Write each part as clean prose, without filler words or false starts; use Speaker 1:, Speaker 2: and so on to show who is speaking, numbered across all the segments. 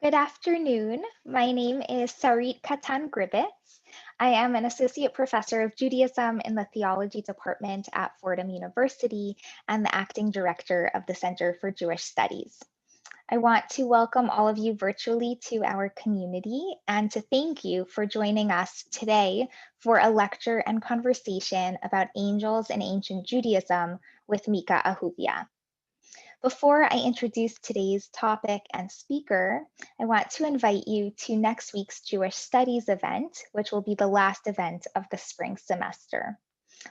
Speaker 1: Good afternoon. My name is Sarit Kattan Gribetz. I am an associate professor of Judaism in the theology department at Fordham University and the acting director of the Center for Jewish Studies. I want to welcome all of you virtually to our community and to thank you for joining us today for a lecture and conversation about angels in ancient Judaism with Mika Ahuvia. Before I introduce today's topic and speaker, I want to invite you to next week's Jewish Studies event, which will be the last event of the spring semester.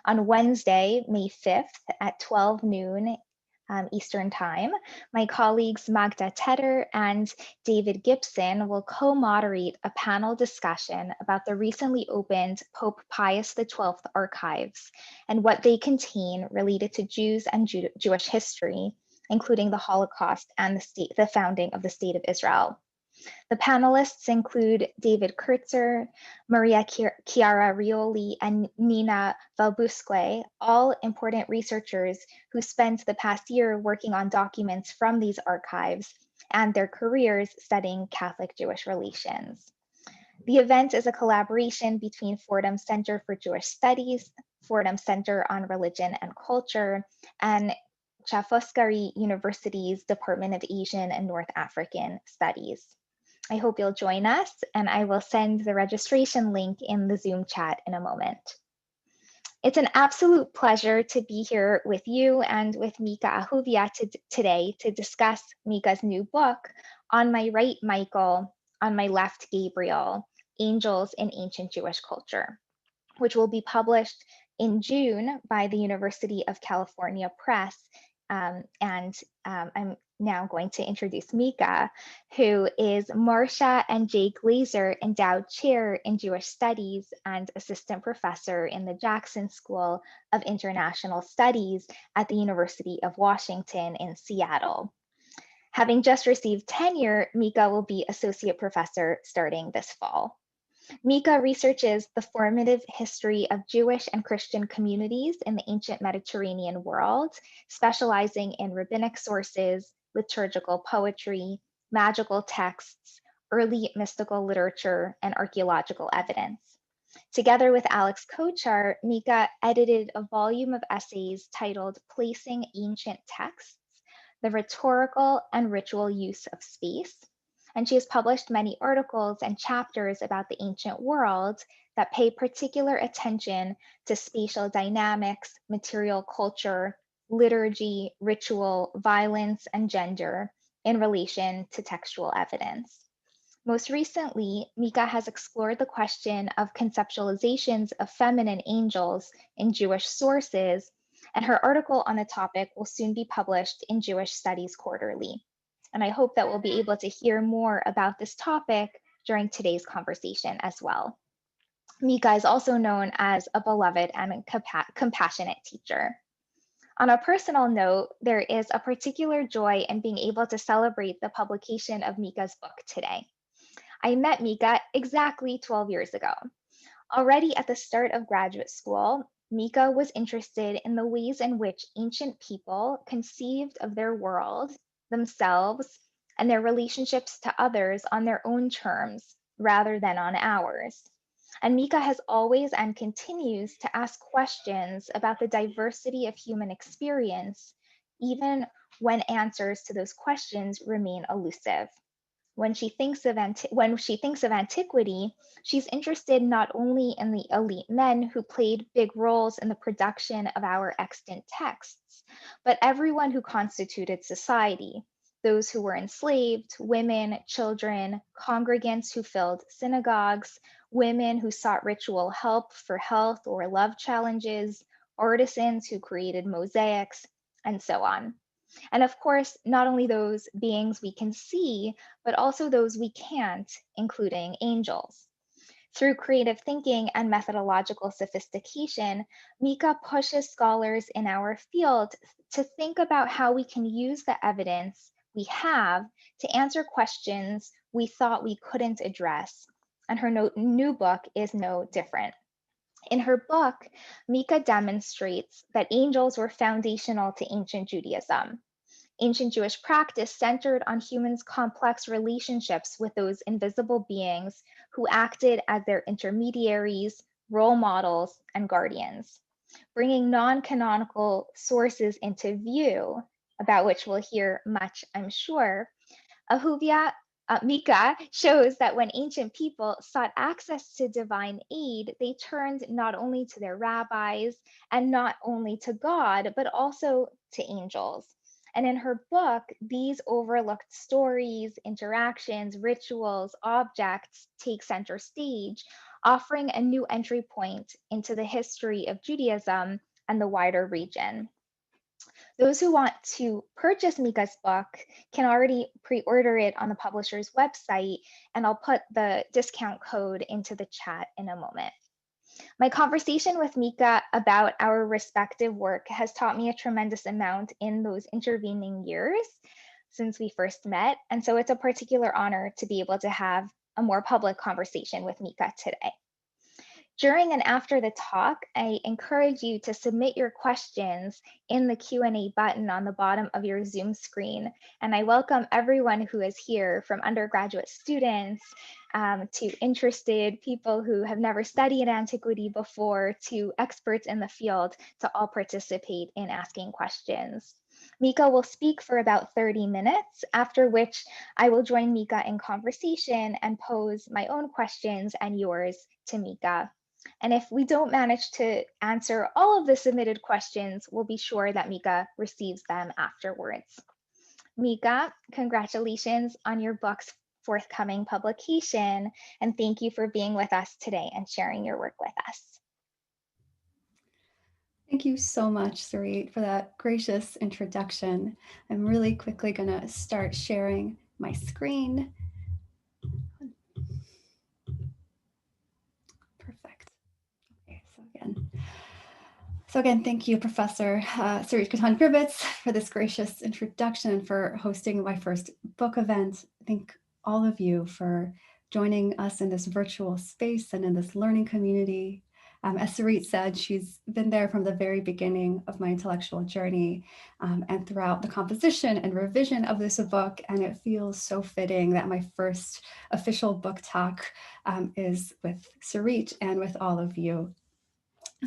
Speaker 1: On Wednesday, May 5th at 12 noon Eastern Time, my colleagues Magda Tedder and David Gibson will co-moderate a panel discussion about the recently opened Pope Pius XII archives and what they contain related to Jews and Jewish history, including the Holocaust and the founding of the State of Israel. The panelists include David Kurtzer, Maria Chiara Rioli, and Nina Valbusque, all important researchers who spent the past year working on documents from these archives and their careers studying Catholic-Jewish relations. The event is a collaboration between Fordham Center for Jewish Studies, Fordham Center on Religion and Culture, and Chafoskari University's Department of Asian and North African Studies. I hope you'll join us, and I will send the registration link in the Zoom chat in a moment. It's an absolute pleasure to be here with you and with Mika Ahuvia today to discuss Mika's new book, On My Right, Michael, On My Left, Gabriel, Angels in Ancient Jewish Culture, which will be published in June by the University of California Press. I'm now going to introduce Mika, who is Marcia and Jay Glazer Endowed Chair in Jewish Studies and Assistant Professor in the Jackson School of International Studies at the University of Washington in Seattle. Having just received tenure, Mika will be Associate Professor starting this fall. Mika researches the formative history of Jewish and Christian communities in the ancient Mediterranean world, specializing in rabbinic sources, liturgical poetry, magical texts, early mystical literature, and archaeological evidence. Together with Alex Kochar, Mika edited a volume of essays titled Placing Ancient Texts, the Rhetorical and Ritual Use of Space. And she has published many articles and chapters about the ancient world that pay particular attention to spatial dynamics, material culture, liturgy, ritual, violence, and gender in relation to textual evidence. Most recently, Mika has explored the question of conceptualizations of feminine angels in Jewish sources, and her article on the topic will soon be published in Jewish Studies Quarterly. And I hope that we'll be able to hear more about this topic during today's conversation as well. Mika is also known as a beloved and compassionate teacher. On a personal note, there is a particular joy in being able to celebrate the publication of Mika's book today. I met Mika exactly 12 years ago. Already at the start of graduate school, Mika was interested in the ways in which ancient people conceived of their world, themselves, and their relationships to others on their own terms rather than on ours. And Mika has always and continues to ask questions about the diversity of human experience, even when answers to those questions remain elusive. When she thinks of antiquity, she's interested not only in the elite men who played big roles in the production of our extant texts, but everyone who constituted society, those who were enslaved, women, children, congregants who filled synagogues, women who sought ritual help for health or love challenges, artisans who created mosaics, and so on. And of course, not only those beings we can see, but also those we can't, including angels. Through creative thinking and methodological sophistication, Mika pushes scholars in our field to think about how we can use the evidence we have to answer questions we thought we couldn't address. And her new book is no different. In her book, Mika demonstrates that angels were foundational to ancient Judaism. Ancient Jewish practice centered on humans' complex relationships with those invisible beings who acted as their intermediaries, role models, and guardians. Bringing non-canonical sources into view, about which we'll hear much, I'm sure, Ahuvia, Mika shows that when ancient people sought access to divine aid, they turned not only to their rabbis and not only to God, but also to angels. And in her book, these overlooked stories, interactions, rituals, objects take center stage, offering a new entry point into the history of Judaism and the wider region. Those who want to purchase Mika's book can already pre-order it on the publisher's website, and I'll put the discount code into the chat in a moment. My conversation with Mika about our respective work has taught me a tremendous amount in those intervening years since we first met, and so it's a particular honor to be able to have a more public conversation with Mika today. During and after the talk, I encourage you to submit your questions in the Q&A button on the bottom of your Zoom screen. And I welcome everyone who is here, from undergraduate students to interested people who have never studied antiquity before, to experts in the field, to all participate in asking questions. Mika will speak for about 30 minutes, after which I will join Mika in conversation and pose my own questions and yours to Mika. And if we don't manage to answer all of the submitted questions, we'll be sure that Mika receives them afterwards. Mika, congratulations on your book's forthcoming publication, and thank you for being with us today and sharing your work with us.
Speaker 2: Thank you so much, Sarit, for that gracious introduction. I'm really quickly going to start sharing my screen. Perfect. Okay, so again, thank you, Professor Sarit Kattan Gribetz, for this gracious introduction and for hosting my first book event. Thank all of you for joining us in this virtual space and in this learning community. As Sarit said, she's been there from the very beginning of my intellectual journey and throughout the composition and revision of this book. And it feels so fitting that my first official book talk is with Sarit and with all of you.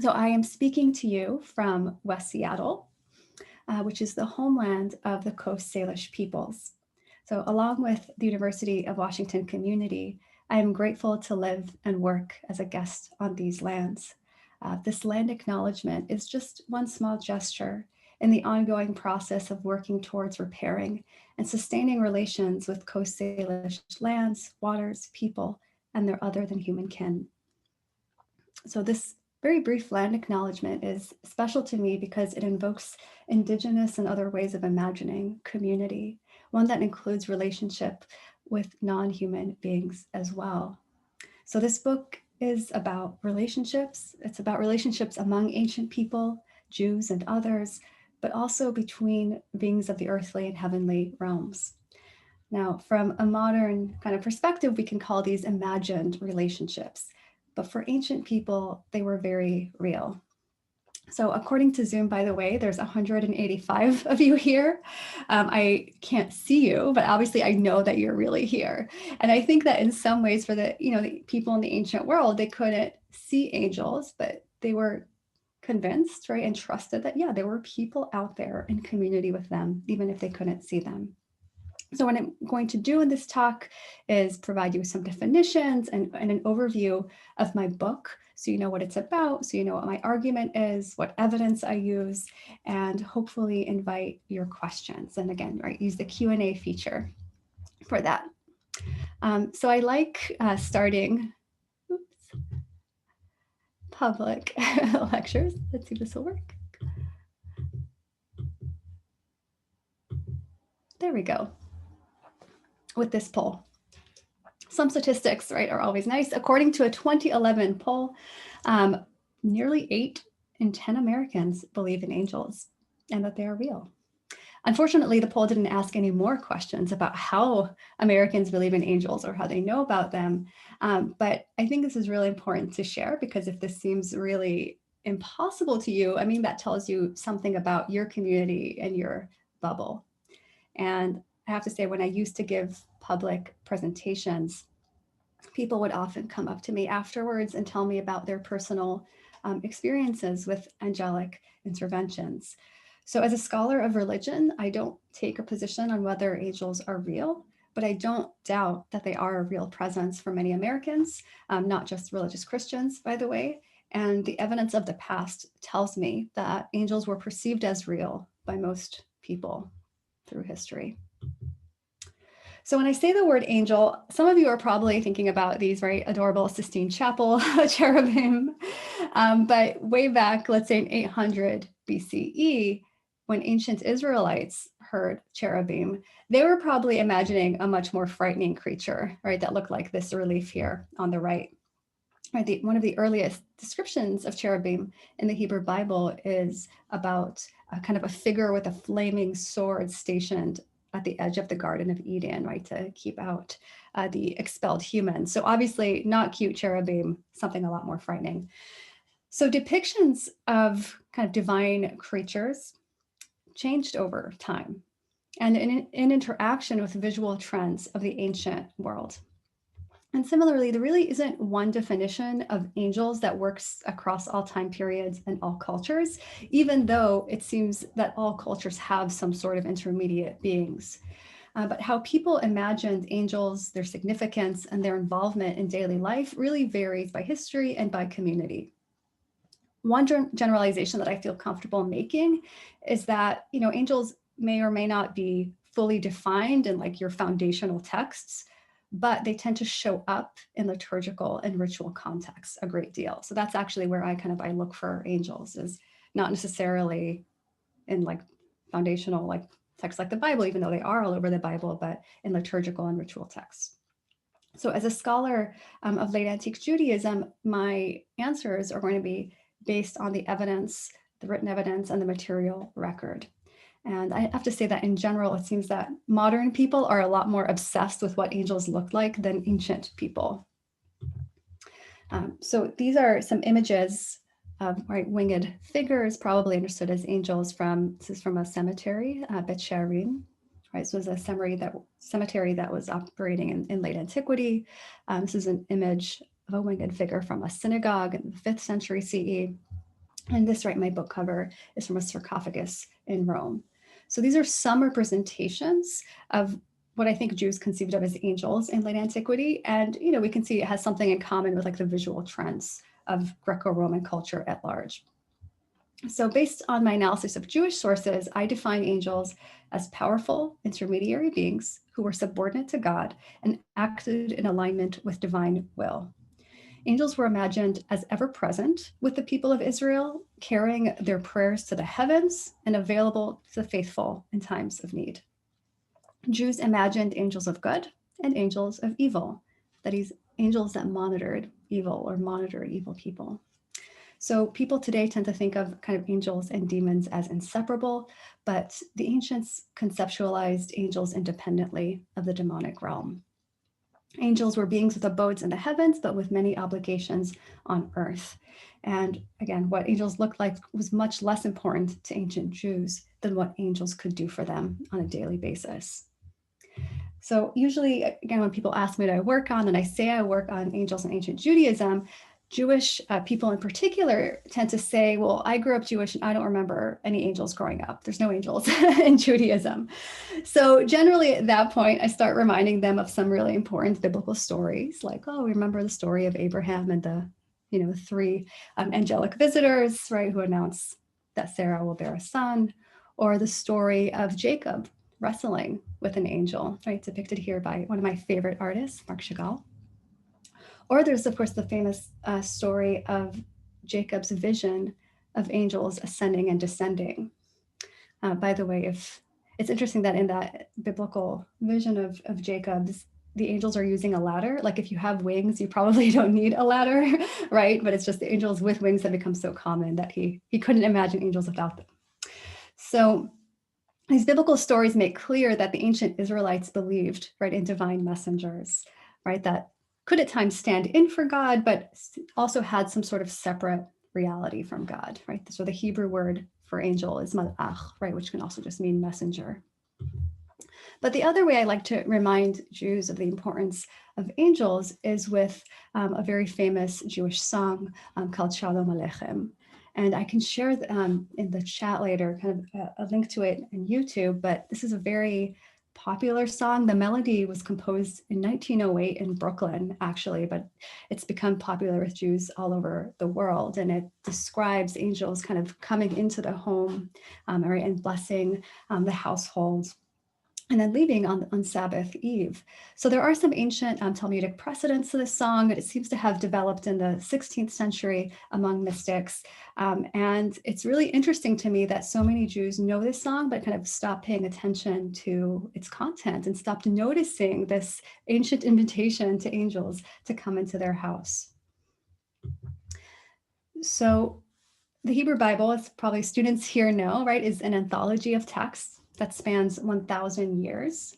Speaker 2: So I am speaking to you from West Seattle, which is the homeland of the Coast Salish peoples. So along with the University of Washington community, I am grateful to live and work as a guest on these lands. This land acknowledgement is just one small gesture in the ongoing process of working towards repairing and sustaining relations with Coast Salish lands, waters, people, and their other than human kin. So this very brief land acknowledgement is special to me because it invokes Indigenous and other ways of imagining community, one that includes relationship with non-human beings as well. So this book is about relationships. It's about relationships among ancient people, Jews and others, but also between beings of the earthly and heavenly realms. Now, from a modern kind of perspective, we can call these imagined relationships. But for ancient people, they were very real. So according to Zoom, by the way, there's 185 of you here. I can't see you, but obviously I know that you're really here. And I think that in some ways for the people in the ancient world, they couldn't see angels, but they were convinced, right, and trusted that, yeah, there were people out there in community with them, even if they couldn't see them. So what I'm going to do in this talk is provide you with some definitions and an overview of my book, so you know what it's about, so you know what my argument is, what evidence I use, and hopefully invite your questions. And again, right, use the Q&A feature for that. So I like starting public lectures. Let's see if this will work. There we go. With this poll. Some statistics, right, are always nice. According to a 2011 poll, nearly 8 in 10 Americans believe in angels and that they are real. Unfortunately, the poll didn't ask any more questions about how Americans believe in angels or how they know about them. But I think this is really important to share, because if this seems really impossible to you, I mean, that tells you something about your community and your bubble. And I have to say, when I used to give public presentations, people would often come up to me afterwards and tell me about their personal experiences with angelic interventions. So as a scholar of religion, I don't take a position on whether angels are real, but I don't doubt that they are a real presence for many Americans, not just religious Christians, by the way. And the evidence of the past tells me that angels were perceived as real by most people through history. So when I say the word angel, some of you are probably thinking about these very adorable Sistine Chapel cherubim. But way back, let's say in 800 BCE, when ancient Israelites heard cherubim, they were probably imagining a much more frightening creature, right, that looked like this relief here on the right. Right, one of the earliest descriptions of cherubim in the Hebrew Bible is about kind of a figure with a flaming sword stationed at the edge of the Garden of Eden, right, to keep out the expelled humans. So obviously not cute cherubim, something a lot more frightening. So depictions of kind of divine creatures changed over time and in interaction with visual trends of the ancient world. And similarly, there really isn't one definition of angels that works across all time periods and all cultures, even though it seems that all cultures have some sort of intermediate beings. But how people imagined angels, their significance, and their involvement in daily life really varies by history and by community. One generalization that I feel comfortable making is that, angels may or may not be fully defined in like your foundational texts, but they tend to show up in liturgical and ritual contexts a great deal. So that's actually where I look for angels, is not necessarily in like foundational like texts like the Bible, even though they are all over the Bible, but in liturgical and ritual texts. So as a scholar of late antique Judaism, my answers are going to be based on the evidence, the written evidence, and the material record. And I have to say that in general, it seems that modern people are a lot more obsessed with what angels look like than ancient people. So these are some images of winged figures, probably understood as angels this is from a cemetery, Bet She'arim. Right, so it was a cemetery that was operating in late antiquity. This is an image of a winged figure from a synagogue in the 5th century CE. And this, my book cover is from a sarcophagus in Rome. So these are some representations of what I think Jews conceived of as angels in late antiquity. And, we can see it has something in common with like the visual trends of Greco-Roman culture at large. So based on my analysis of Jewish sources, I define angels as powerful intermediary beings who were subordinate to God and acted in alignment with divine will. Angels were imagined as ever present with the people of Israel, carrying their prayers to the heavens and available to the faithful in times of need. Jews imagined angels of good and angels of evil, that is, angels that monitored evil or monitored evil people. So people today tend to think of kind of angels and demons as inseparable, but the ancients conceptualized angels independently of the demonic realm. Angels were beings with abodes in the heavens, but with many obligations on earth. And again, what angels looked like was much less important to ancient Jews than what angels could do for them on a daily basis. So usually, again, when people ask me what I work on, and I say I work on angels in ancient Judaism, Jewish people in particular tend to say, well, I grew up Jewish and I don't remember any angels growing up. There's no angels in Judaism. So generally at that point, I start reminding them of some really important biblical stories, like, oh, remember the story of Abraham and the 3 angelic visitors, right, who announce that Sarah will bear a son, or the story of Jacob wrestling with an angel, right, depicted here by one of my favorite artists, Marc Chagall. Or there's, of course, the famous story of Jacob's vision of angels ascending and descending. By the way, if it's interesting that in that biblical vision of Jacob's, the angels are using a ladder. Like if you have wings, you probably don't need a ladder, right? But it's just the angels with wings have become so common that he couldn't imagine angels without them. So these biblical stories make clear that the ancient Israelites believed, right, in divine messengers, right, that could at times stand in for God, but also had some sort of separate reality from God, right? So the Hebrew word for angel is malach, right, which can also just mean messenger. But the other way I like to remind Jews of the importance of angels is with a very famous Jewish song called Shalom Aleichem. And I can share in the chat later kind of a link to it in YouTube, but this is a very popular song. The melody was composed in 1908 in Brooklyn, actually, but it's become popular with Jews all over the world. And it describes angels kind of coming into the home and blessing the household, and then leaving on Sabbath Eve. So there are some ancient Talmudic precedents to this song, but it seems to have developed in the 16th century among mystics. And it's really interesting to me that so many Jews know this song, but kind of stop paying attention to its content and stopped noticing this ancient invitation to angels to come into their house. So the Hebrew Bible, as probably students here know, right, is an anthology of texts that spans 1,000 years.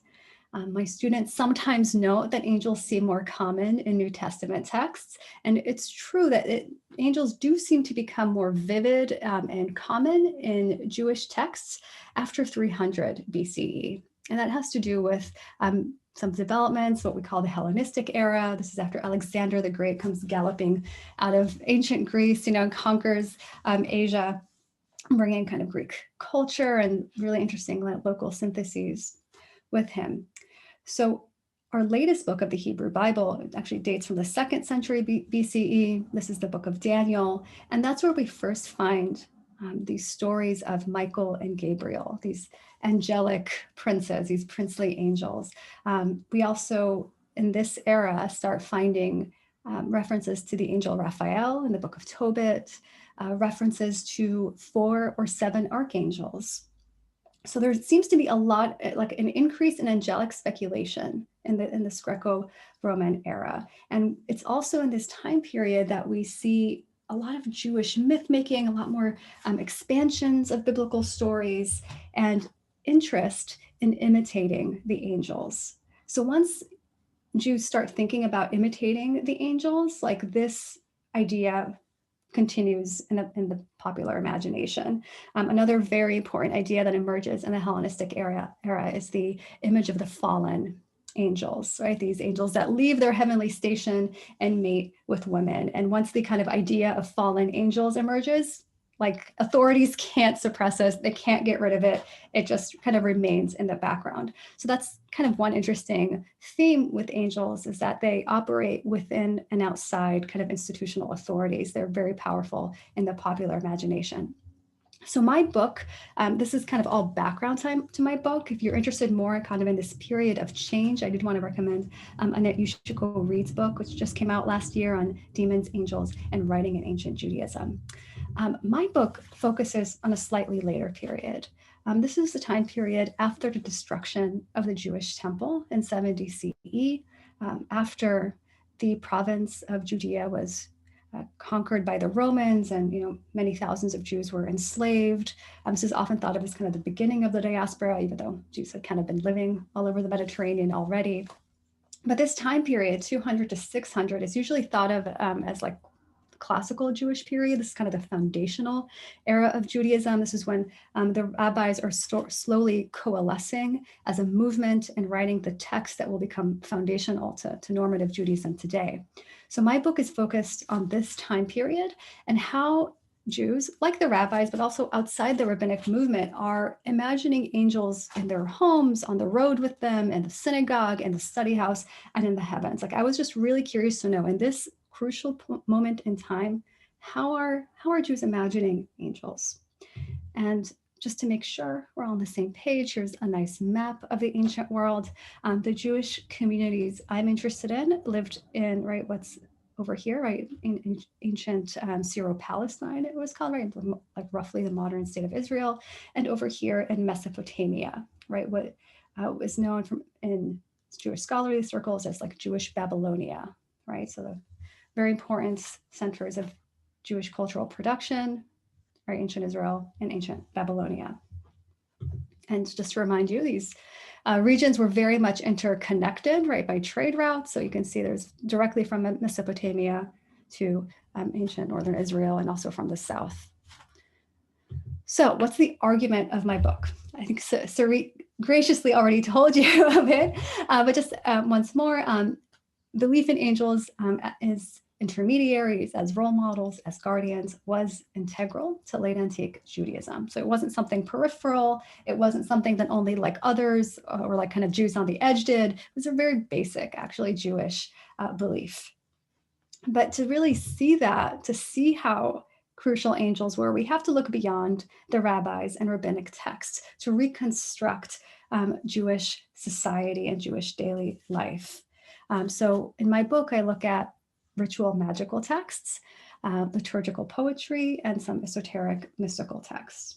Speaker 2: My students sometimes note that angels seem more common in New Testament texts, and it's true that angels do seem to become more vivid and common in Jewish texts after 300 BCE. And that has to do with some developments, what we call the Hellenistic era. This is after Alexander the Great comes galloping out of ancient Greece, and conquers Asia, bringing kind of Greek culture and really interesting local syntheses with him. So our latest book of the Hebrew Bible actually dates from the 2nd century BCE. This is the book of Daniel. And that's where we first find these stories of Michael and Gabriel, these angelic princes, these princely angels. We also, in this era, start finding references to the angel Raphael in the book of Tobit, references to 4 or 7 archangels. So there seems to be a lot, like an increase in angelic speculation in this Greco-Roman era. And it's also in this time period that we see a lot of Jewish myth-making, a lot more expansions of biblical stories, and interest in imitating the angels. So once Jews start thinking about imitating the angels, like this idea continues in the popular imagination. Another very important idea that emerges in the Hellenistic era is the image of the fallen angels, right? These angels that leave their heavenly station and mate with women. And once the kind of idea of fallen angels emerges, like authorities can't suppress us, they can't get rid of it. It just kind of remains in the background. So that's kind of one interesting theme with angels, is that they operate within and outside kind of institutional authorities. They're very powerful in the popular imagination. So my book, this is kind of all background time to my book. If you're interested more kind of in this period of change, I did want to recommend Annette Yushiko Reed's book, which just came out last year on demons, angels, and writing in ancient Judaism. My book focuses on a slightly later period. This is the time period after the destruction of the Jewish temple in 70 CE, after the province of Judea was conquered by the Romans, and many thousands of Jews were enslaved. This is often thought of as kind of the beginning of the diaspora, even though Jews had kind of been living all over the Mediterranean already. But this time period, 200 to 600, is usually thought of as like classical Jewish period. This is kind of the foundational era of Judaism. This is when the rabbis are slowly coalescing as a movement and writing the text that will become foundational to normative Judaism today. So my book is focused on this time period and how Jews, like the rabbis, but also outside the rabbinic movement, are imagining angels in their homes, on the road with them, in the synagogue, in the study house, and in the heavens. Like, I was just really curious to know, in this crucial moment in time, how are Jews imagining angels? And just to make sure we're all on the same page, here's a nice map of the ancient world. The Jewish communities I'm interested in lived in, right, what's over here, right, in ancient Syro-Palestine, it was called, right, like roughly the modern state of Israel, and over here in Mesopotamia, right, what was known in Jewish scholarly circles as like Jewish Babylonia, right? So the very important centers of Jewish cultural production are ancient Israel and ancient Babylonia. And just to remind you, these regions were very much interconnected, right, by trade routes. So you can see there's directly from Mesopotamia to ancient northern Israel, and also from the south. So what's the argument of my book? I think Sarit graciously already told you a bit, but just once more, belief in angels as intermediaries, as role models, as guardians, was integral to late antique Judaism. So it wasn't something peripheral. It wasn't something that only like others or like kind of Jews on the edge did. It was a very basic, actually, Jewish belief. But to really see that, to see how crucial angels were, we have to look beyond the rabbis and rabbinic texts to reconstruct Jewish society and Jewish daily life. So in my book, I look at ritual magical texts, liturgical poetry, and some esoteric mystical texts.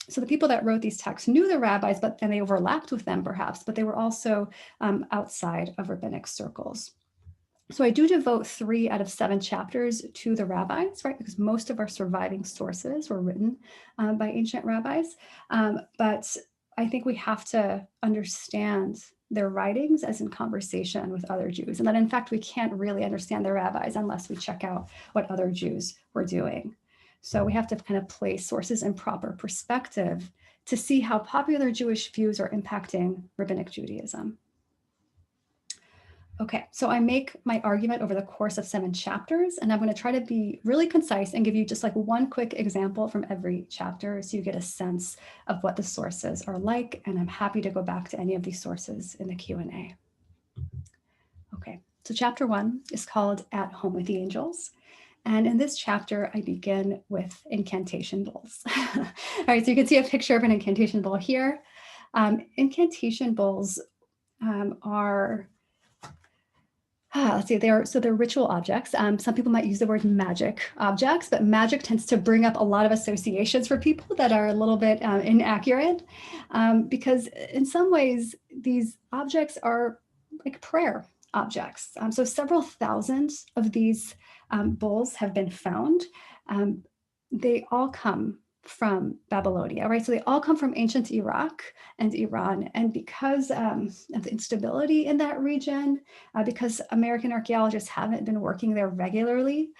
Speaker 2: So the people that wrote these texts knew the rabbis, and they overlapped with them perhaps, but they were also outside of rabbinic circles. So I do devote 3 out of 7 chapters to the rabbis, right? Because most of our surviving sources were written by ancient rabbis. But I think we have to understand their writings as in conversation with other Jews. And that in fact, we can't really understand the rabbis unless we check out what other Jews were doing. So we have to kind of place sources in proper perspective to see how popular Jewish views are impacting rabbinic Judaism. Okay, so I make my argument over the course of 7 chapters, and I'm going to try to be really concise and give you just like one quick example from every chapter so you get a sense of what the sources are like, and I'm happy to go back to any of these sources in the Q&A. Okay, so chapter 1 is called At Home with the Angels. And in this chapter, I begin with incantation bowls. All right, so you can see a picture of an incantation bowl here. Incantation bowls are... let's see, they're ritual objects. Some people might use the word magic objects, but magic tends to bring up a lot of associations for people that are a little bit inaccurate, because in some ways, these objects are like prayer objects. So several thousand of these bowls have been found. They all come from Babylonia, right? So they all come from ancient Iraq and Iran. And because of the instability in that region, because American archaeologists haven't been working there regularly,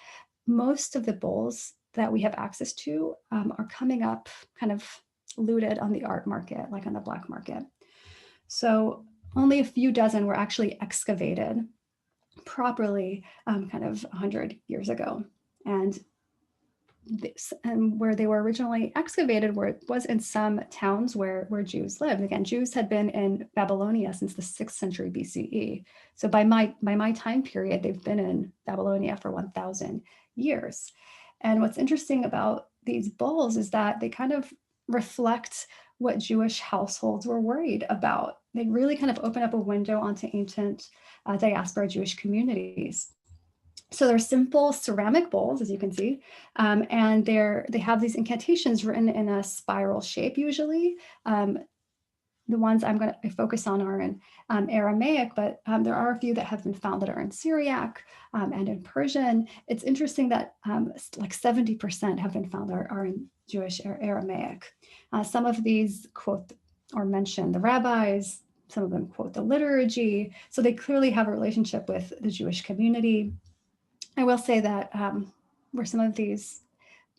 Speaker 2: most of the bowls that we have access to are coming up kind of looted on the art market, like on the black market. So only a few dozen were actually excavated properly kind of 100 years ago. And where they were originally excavated was in some towns where Jews lived. Again, Jews had been in Babylonia since the 6th century BCE. So by my time period, they've been in Babylonia for 1,000 years. And what's interesting about these bowls is that they kind of reflect what Jewish households were worried about. They really kind of open up a window onto ancient diaspora Jewish communities. So they're simple ceramic bowls, as you can see, and they have these incantations written in a spiral shape usually. The ones I'm going to focus on are in Aramaic, but there are a few that have been found that are in Syriac and in Persian. It's interesting that like 70% have been found are in Jewish or Aramaic. Some of these quote or mention the rabbis, some of them quote the liturgy. So they clearly have a relationship with the Jewish community. I will say that where some of these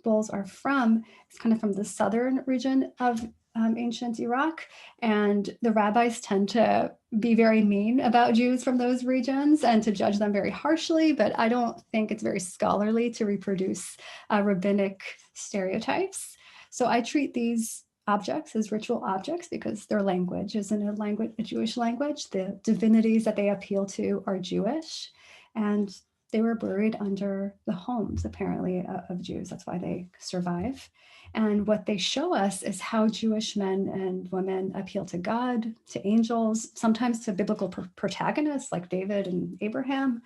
Speaker 2: bowls are from, it's kind of from the southern region of ancient Iraq, and the rabbis tend to be very mean about Jews from those regions and to judge them very harshly, but I don't think it's very scholarly to reproduce rabbinic stereotypes. So I treat these objects as ritual objects because their language isn't a Jewish language. The divinities that they appeal to are Jewish, and they were buried under the homes, apparently, of Jews. That's why they survive. And what they show us is how Jewish men and women appeal to God, to angels, sometimes to biblical protagonists like David and Abraham,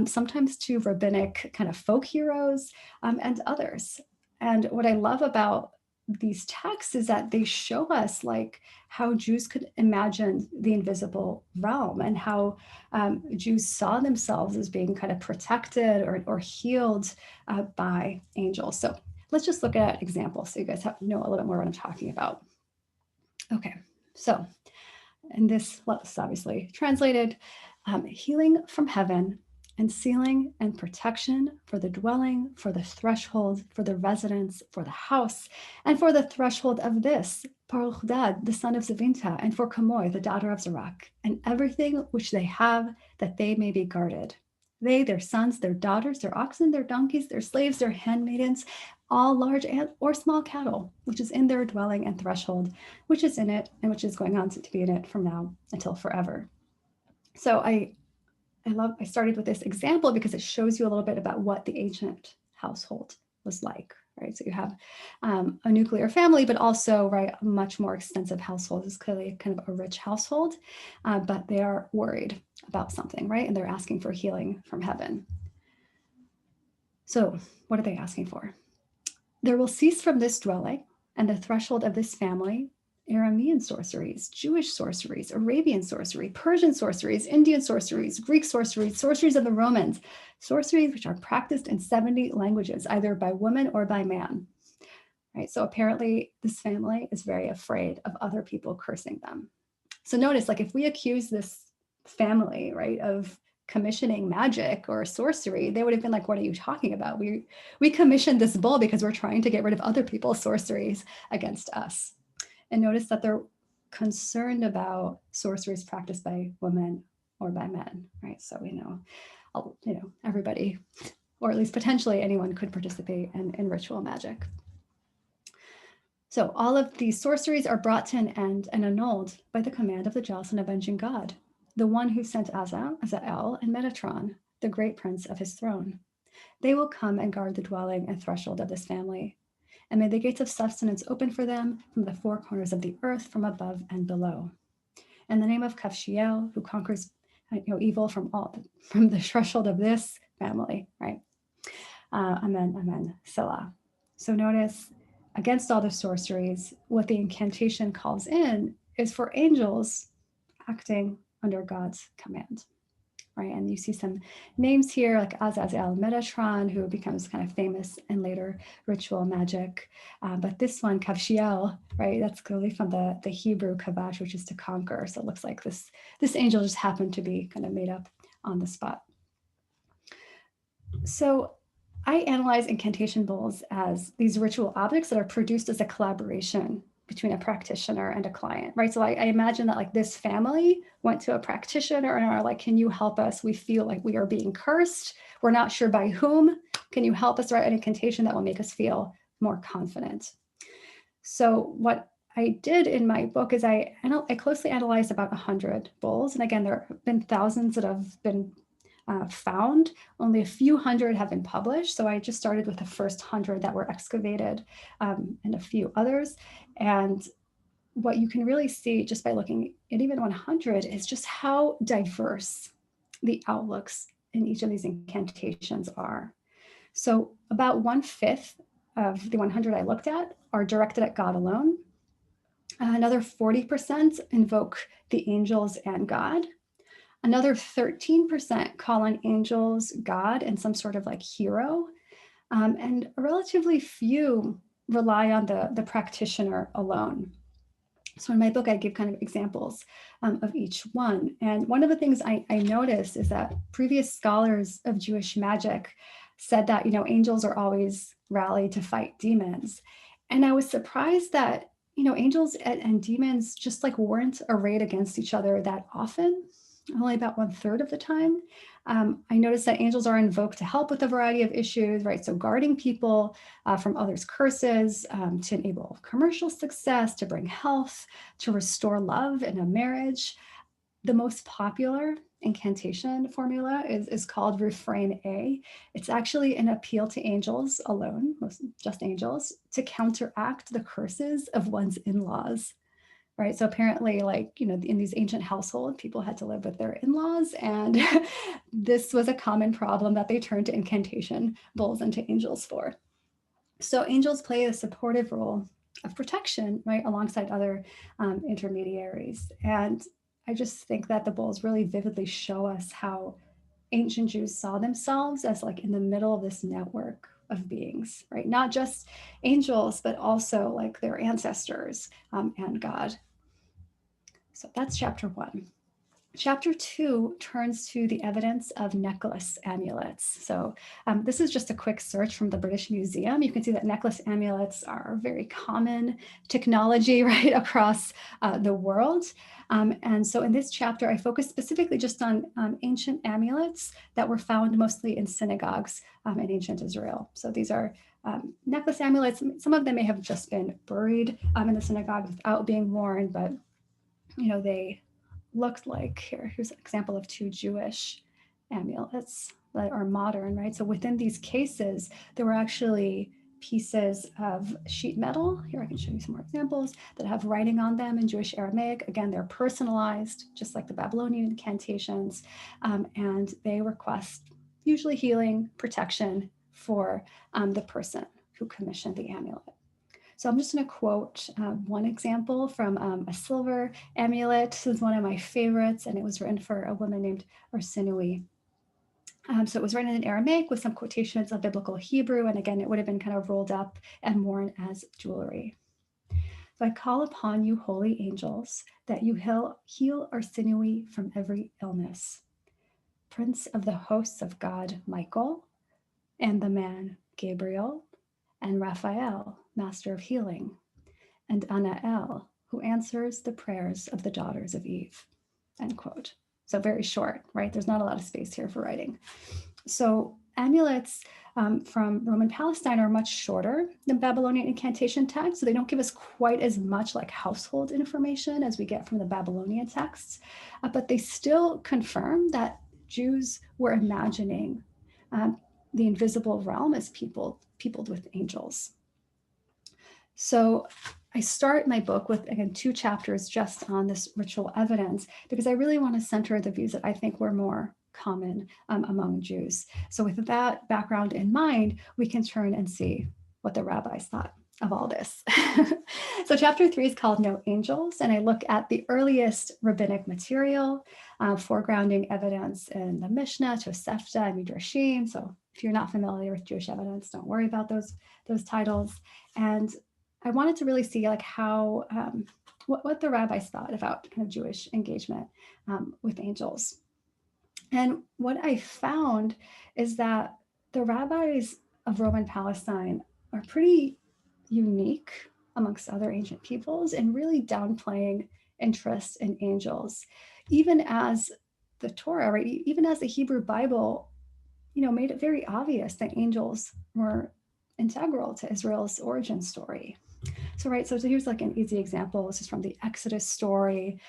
Speaker 2: sometimes to rabbinic kind of folk heroes and others. And what I love about these texts is that they show us like how Jews could imagine the invisible realm and how Jews saw themselves as being kind of protected or healed by angels. So let's just look at examples so you guys know a little bit more what I'm talking about. Okay, so, and this is obviously translated, healing from heaven and sealing and protection for the dwelling, for the threshold, for the residence, for the house, and for the threshold of this, Paruchdad, the son of Zavinta, and for Kamoy, the daughter of Zerak, and everything which they have, that they may be guarded. They, their sons, their daughters, their oxen, their donkeys, their slaves, their handmaidens, all large or small cattle, which is in their dwelling and threshold, which is in it, and which is going on to be in it from now until forever. So I started with this example because it shows you a little bit about what the ancient household was like, right? So you have a nuclear family, but also, right, a much more extensive household. It's clearly kind of a rich household, but they are worried about something, right? And they're asking for healing from heaven. So what are they asking for? There will cease from this dwelling and the threshold of this family Aramean sorceries, Jewish sorceries, Arabian sorcery, Persian sorceries, Indian sorceries, Greek sorceries, sorceries of the Romans, sorceries which are practiced in 70 languages, either by woman or by man. Right? So apparently this family is very afraid of other people cursing them. So notice, like, if we accuse this family, right, of commissioning magic or sorcery, they would have been like, what are you talking about? We commissioned this bull because we're trying to get rid of other people's sorceries against us. And notice that they're concerned about sorceries practiced by women or by men, right? So we know, everybody, or at least potentially anyone, could participate in ritual magic. So all of these sorceries are brought to an end and annulled by the command of the jealous and avenging God, the one who sent Azael, and Metatron, the great prince of his throne. They will come and guard the dwelling and threshold of this family, and may the gates of sustenance open for them from the four corners of the earth, from above and below. In the name of Kafshiel, who conquers evil from the threshold of this family, right? Amen, amen, Selah. So notice, against all the sorceries, what the incantation calls in is for angels acting under God's command. Right, and you see some names here like Azazel, Metatron, who becomes kind of famous in later ritual magic. But this one, Kavshiel, right, that's clearly from the Hebrew kavash, which is to conquer. So it looks like this angel just happened to be kind of made up on the spot. So I analyze incantation bowls as these ritual objects that are produced as a collaboration between a practitioner and a client, right? So I imagine that, like, this family went to a practitioner and are like, can you help us? We feel like we are being cursed. We're not sure by whom. Can you help us write an incantation that will make us feel more confident? So what I did in my book is I closely analyzed about 100 bowls. And again, there have been thousands that have been found. Only a few hundred have been published. So I just started with the first 100 that were excavated, and a few others. And what you can really see just by looking at even 100 is just how diverse the outlooks in each of these incantations are. So about 1/5 of the 100 I looked at are directed at God alone. Another 40% invoke the angels and God. Another 13% call on angels, God, and some sort of like hero. And a relatively few rely on the practitioner alone. So in my book, I give kind of examples of each one. And one of the things I noticed is that previous scholars of Jewish magic said that, angels are always rallied to fight demons. And I was surprised that, angels and demons just like weren't arrayed against each other that often. Only about 1/3 of the time. I noticed that angels are invoked to help with a variety of issues, right? So guarding people from others' curses, to enable commercial success, to bring health, to restore love in a marriage. The most popular incantation formula is called Refrain A. It's actually an appeal to angels alone, just angels, to counteract the curses of one's in-laws. Right. So apparently, in these ancient households, people had to live with their in-laws. And this was a common problem that they turned to incantation bowls and to angels for. So angels play a supportive role of protection, right, alongside other intermediaries. And I just think that the bowls really vividly show us how ancient Jews saw themselves as like in the middle of this network of beings, right? Not just angels, but also like their ancestors and God. So that's chapter 1. Chapter 2 turns to the evidence of necklace amulets. So this is just a quick search from the British Museum. You can see that necklace amulets are very common technology right across the world. And so in this chapter, I focus specifically just on ancient amulets that were found mostly in synagogues in ancient Israel. So these are necklace amulets. Some of them may have just been buried in the synagogue without being worn, but they looked like, here's an example of 2 Jewish amulets that are modern, right? So within these cases, there were actually pieces of sheet metal. Here I can show you some more examples that have writing on them in Jewish Aramaic. Again, they're personalized, just like the Babylonian incantations, and they request usually healing, protection for the person who commissioned the amulet. So I'm just going to quote one example from a silver amulet. This is one of my favorites, and it was written for a woman named Arsinui. So it was written in Aramaic with some quotations of biblical Hebrew, and again, it would have been kind of rolled up and worn as jewelry. So I call upon you, holy angels, that you heal Arsinui from every illness. Prince of the hosts of God, Michael, and the man, Gabriel, and Raphael, master of healing, and Anael, who answers the prayers of the daughters of Eve, end quote. So very short, right? There's not a lot of space here for writing. So amulets from Roman Palestine are much shorter than Babylonian incantation texts. So they don't give us quite as much like household information as we get from the Babylonian texts, but they still confirm that Jews were imagining the invisible realm as peopled with angels. So I start my book with, again, 2 chapters just on this ritual evidence, because I really want to center the views that I think were more common among Jews. So with that background in mind, we can turn and see what the rabbis thought of all this. So chapter 3 is called No Angels, and I look at the earliest rabbinic material, foregrounding evidence in the Mishnah, Tosefta, and Midrashim. So if you're not familiar with Jewish evidence, don't worry about those titles. And I wanted to really see like how, what the rabbis thought about kind of Jewish engagement with angels. And what I found is that the rabbis of Roman Palestine are pretty unique amongst other ancient peoples in really downplaying interest in angels, even as the Torah, right? Even as the Hebrew Bible, made it very obvious that angels were integral to Israel's origin story. So here's like an easy example. This is from the Exodus story.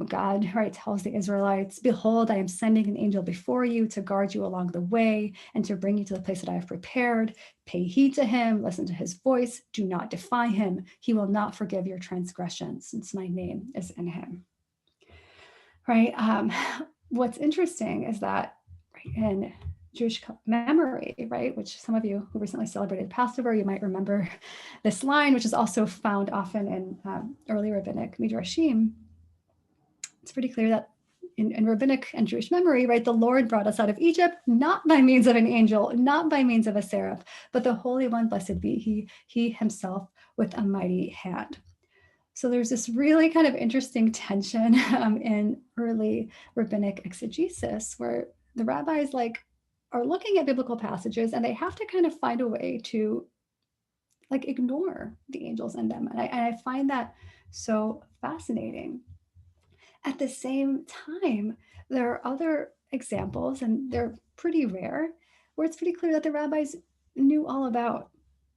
Speaker 2: God, right, tells the Israelites, behold, I am sending an angel before you to guard you along the way and to bring you to the place that I have prepared. Pay heed to him, listen to his voice, do not defy him. He will not forgive your transgressions, since my name is in him. Right. What's interesting is that in Jewish memory, right, which some of you who recently celebrated Passover, you might remember this line, which is also found often in early rabbinic midrashim. It's pretty clear that in rabbinic and Jewish memory, right, the Lord brought us out of Egypt, not by means of an angel, not by means of a seraph, but the Holy One, blessed be he himself with a mighty hand. So there's this really kind of interesting tension in early rabbinic exegesis where the rabbis are looking at biblical passages and they have to kind of find a way to ignore the angels in them. And I find that so fascinating. At the same time, there are other examples, and they're pretty rare, where it's pretty clear that the rabbis knew all about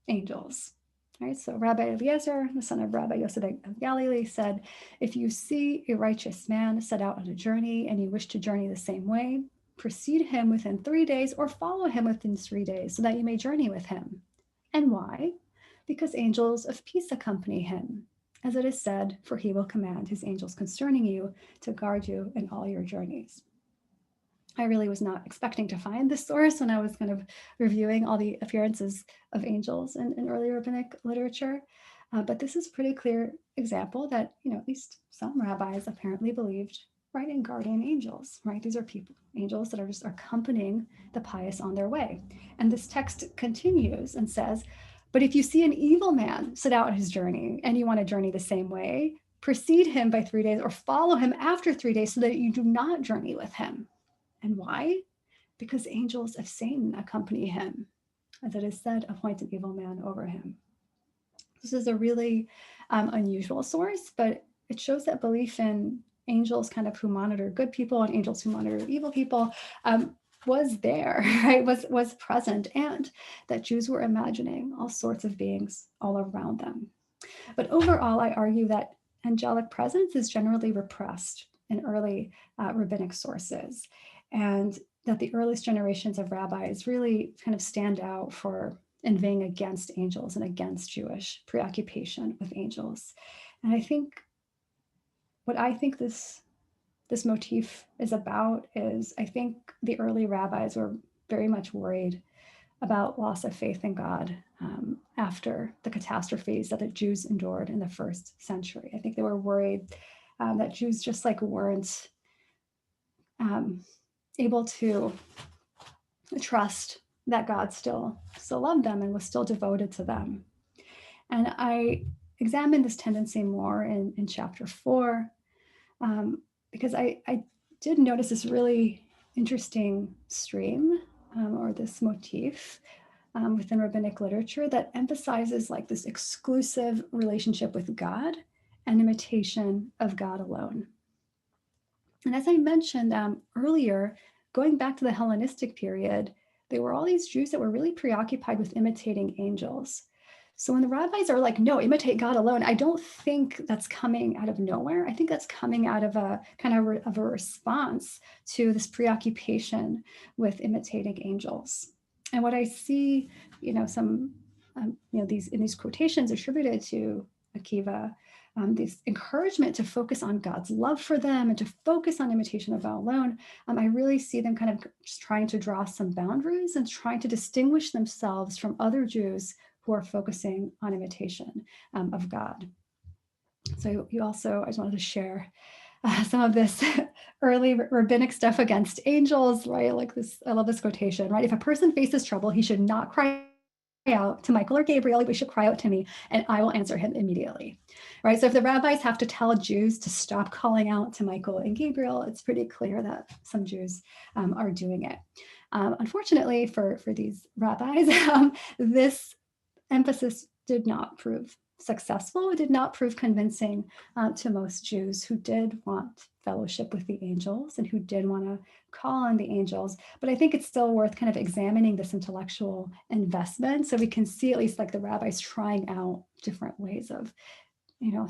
Speaker 2: angels. Right? So Rabbi Eliezer, the son of Rabbi Yosef of Galilee, said, if you see a righteous man set out on a journey and you wish to journey the same way, precede him within 3 days or follow him within 3 days so that you may journey with him. And why? Because angels of peace accompany him. As it is said, for he will command his angels concerning you to guard you in all your journeys. I really was not expecting to find this source when I was kind of reviewing all the appearances of angels in early rabbinic literature. But this is a pretty clear example that, at least some rabbis apparently believed, right, in guardian angels, right? These are angels that are just accompanying the pious on their way. And this text continues and says, but if you see an evil man set out on his journey and you want to journey the same way, precede him by 3 days or follow him after 3 days so that you do not journey with him. And why? Because angels of Satan accompany him. As it is said, appoint an evil man over him. This is a really unusual source, but it shows that belief in angels kind of who monitor good people and angels who monitor evil people was there, right? Was present, and that Jews were imagining all sorts of beings all around them. But overall, I argue that angelic presence is generally repressed in early rabbinic sources, and that the earliest generations of rabbis really kind of stand out for inveighing against angels and against Jewish preoccupation with angels. And I think what I think this motif is about is I think the early rabbis were very much worried about loss of faith in God after the catastrophes that the Jews endured in the first century. I think they were worried that Jews just like weren't able to trust that God still loved them and was still devoted to them. And I examined this tendency more in chapter 4, because I did notice this really interesting stream or this motif within rabbinic literature that emphasizes like this exclusive relationship with God and imitation of God alone. And as I mentioned earlier, going back to the Hellenistic period, there were all these Jews that were really preoccupied with imitating angels. So when the rabbis are like, no, imitate God alone, I don't think that's coming out of nowhere. I think that's coming out of a kind of a response to this preoccupation with imitating angels. And what I see, some, these quotations attributed to Akiva, this encouragement to focus on God's love for them and to focus on imitation of God alone, I really see them kind of just trying to draw some boundaries and trying to distinguish themselves from other Jews who are focusing on imitation of God. So I just wanted to share some of this early rabbinic stuff against angels, right? Like this, I love this quotation, right? If a person faces trouble, he should not cry out to Michael or Gabriel, he should cry out to me and I will answer him immediately, right? So if the rabbis have to tell Jews to stop calling out to Michael and Gabriel, it's pretty clear that some Jews are doing it. Unfortunately for these rabbis, this emphasis did not prove successful. It did not prove convincing to most Jews who did want fellowship with the angels and who did want to call on the angels. But I think it's still worth kind of examining this intellectual investment so we can see at least like the rabbis trying out different ways of,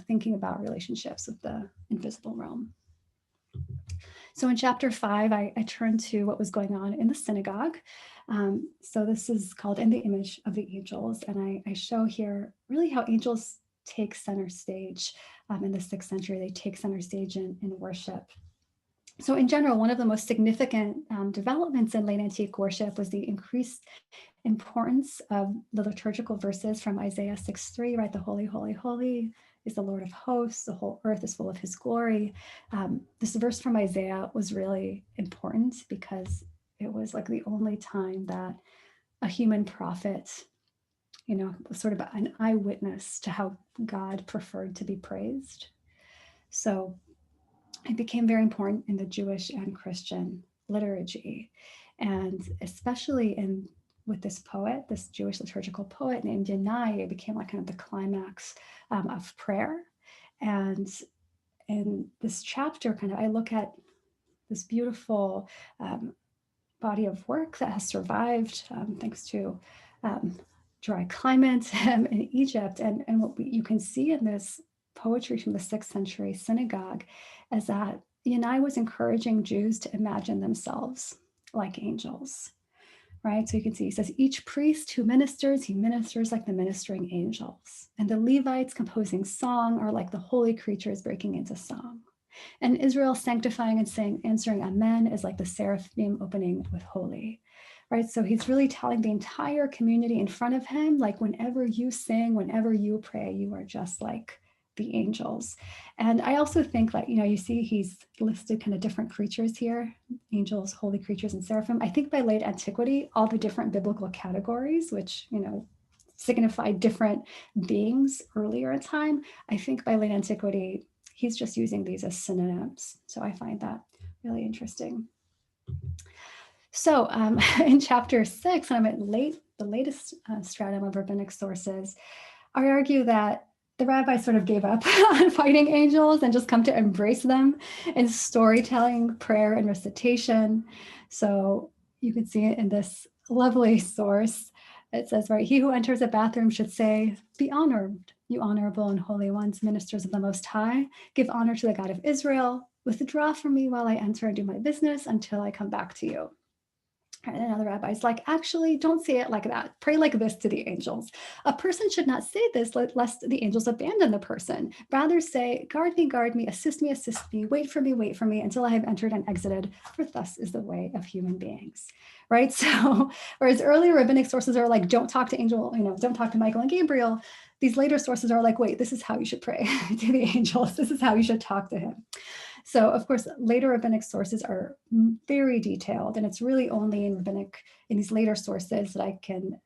Speaker 2: thinking about relationships with the invisible realm. So in chapter 5, I turned to what was going on in the synagogue. So this is called In the Image of the Angels. And I show here really how angels take center stage in the 6th century. They take center stage in worship. So in general, one of the most significant developments in late antique worship was the increased importance of the liturgical verses from Isaiah 6:3, right? The holy, holy, holy is the Lord of hosts. The whole earth is full of his glory. This verse from Isaiah was really important because it was like the only time that a human prophet, was sort of an eyewitness to how God preferred to be praised. So it became very important in the Jewish and Christian liturgy. And especially with this poet, this Jewish liturgical poet named Yanai, it became like kind of the climax of prayer. And in this chapter, I look at this beautiful body of work that has survived thanks to dry climate in Egypt. And what you can see in this poetry from the 6th century synagogue is that Yanai was encouraging Jews to imagine themselves like angels, right? So you can see, he says, each priest who ministers, he ministers like the ministering angels. And the Levites composing song are like the holy creatures breaking into song. And Israel sanctifying and answering amen is like the seraphim opening with holy, right? So he's really telling the entire community in front of him, like whenever you sing, whenever you pray, you are just like the angels. And I also think that, you see he's listed kind of different creatures here, angels, holy creatures, and seraphim. I think by late antiquity, all the different biblical categories, which, signify different beings earlier in time, I think by late antiquity, he's just using these as synonyms. So I find that really interesting. So in chapter 6, and I'm at the latest stratum of rabbinic sources, I argue that the rabbis sort of gave up on fighting angels and just come to embrace them in storytelling, prayer, and recitation. So you can see it in this lovely source. It says, right, he who enters a bathroom should say, "Be honored, you honorable and holy ones, ministers of the Most High. Give honor to the God of Israel. Withdraw from me while I enter and do my business until I come back to you." And another rabbi's like, actually, don't say it like that. Pray like this to the angels. A person should not say this lest the angels abandon the person. Rather say, guard me, assist me, wait for me until I have entered and exited, for thus is the way of human beings, right? So whereas earlier rabbinic sources are like, don't talk to don't talk to Michael and Gabriel. These later sources are like, wait, this is how you should pray to the angels. This is how you should talk to him. So, of course, later rabbinic sources are very detailed, and it's really only in these later sources that I can,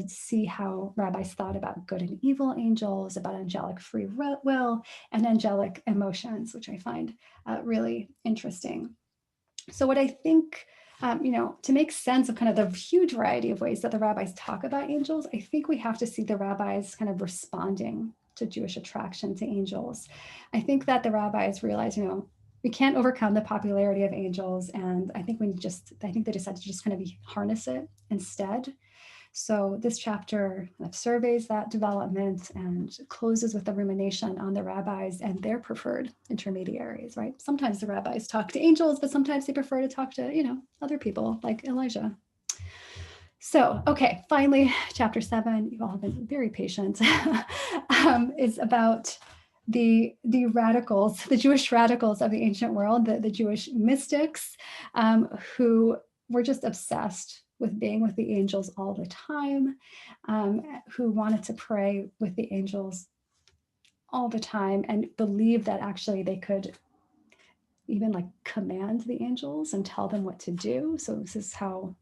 Speaker 2: see how rabbis thought about good and evil angels, about angelic free will, and angelic emotions, which I find really interesting. So, what I think, to make sense of kind of the huge variety of ways that the rabbis talk about angels, I think we have to see the rabbis kind of responding to Jewish attraction to angels. I think that the rabbis realize, we can't overcome the popularity of angels. And I think they decided to just kind of harness it instead. So this chapter kind of surveys that development and closes with a rumination on the rabbis and their preferred intermediaries, right? Sometimes the rabbis talk to angels, but sometimes they prefer to talk to, other people like Elijah. So, okay, finally, chapter 7, you all have been very patient, is about the radicals, the Jewish radicals of the ancient world, the Jewish mystics, who were just obsessed with being with the angels all the time, who wanted to pray with the angels all the time and believed that actually they could even like command the angels and tell them what to do. So this is how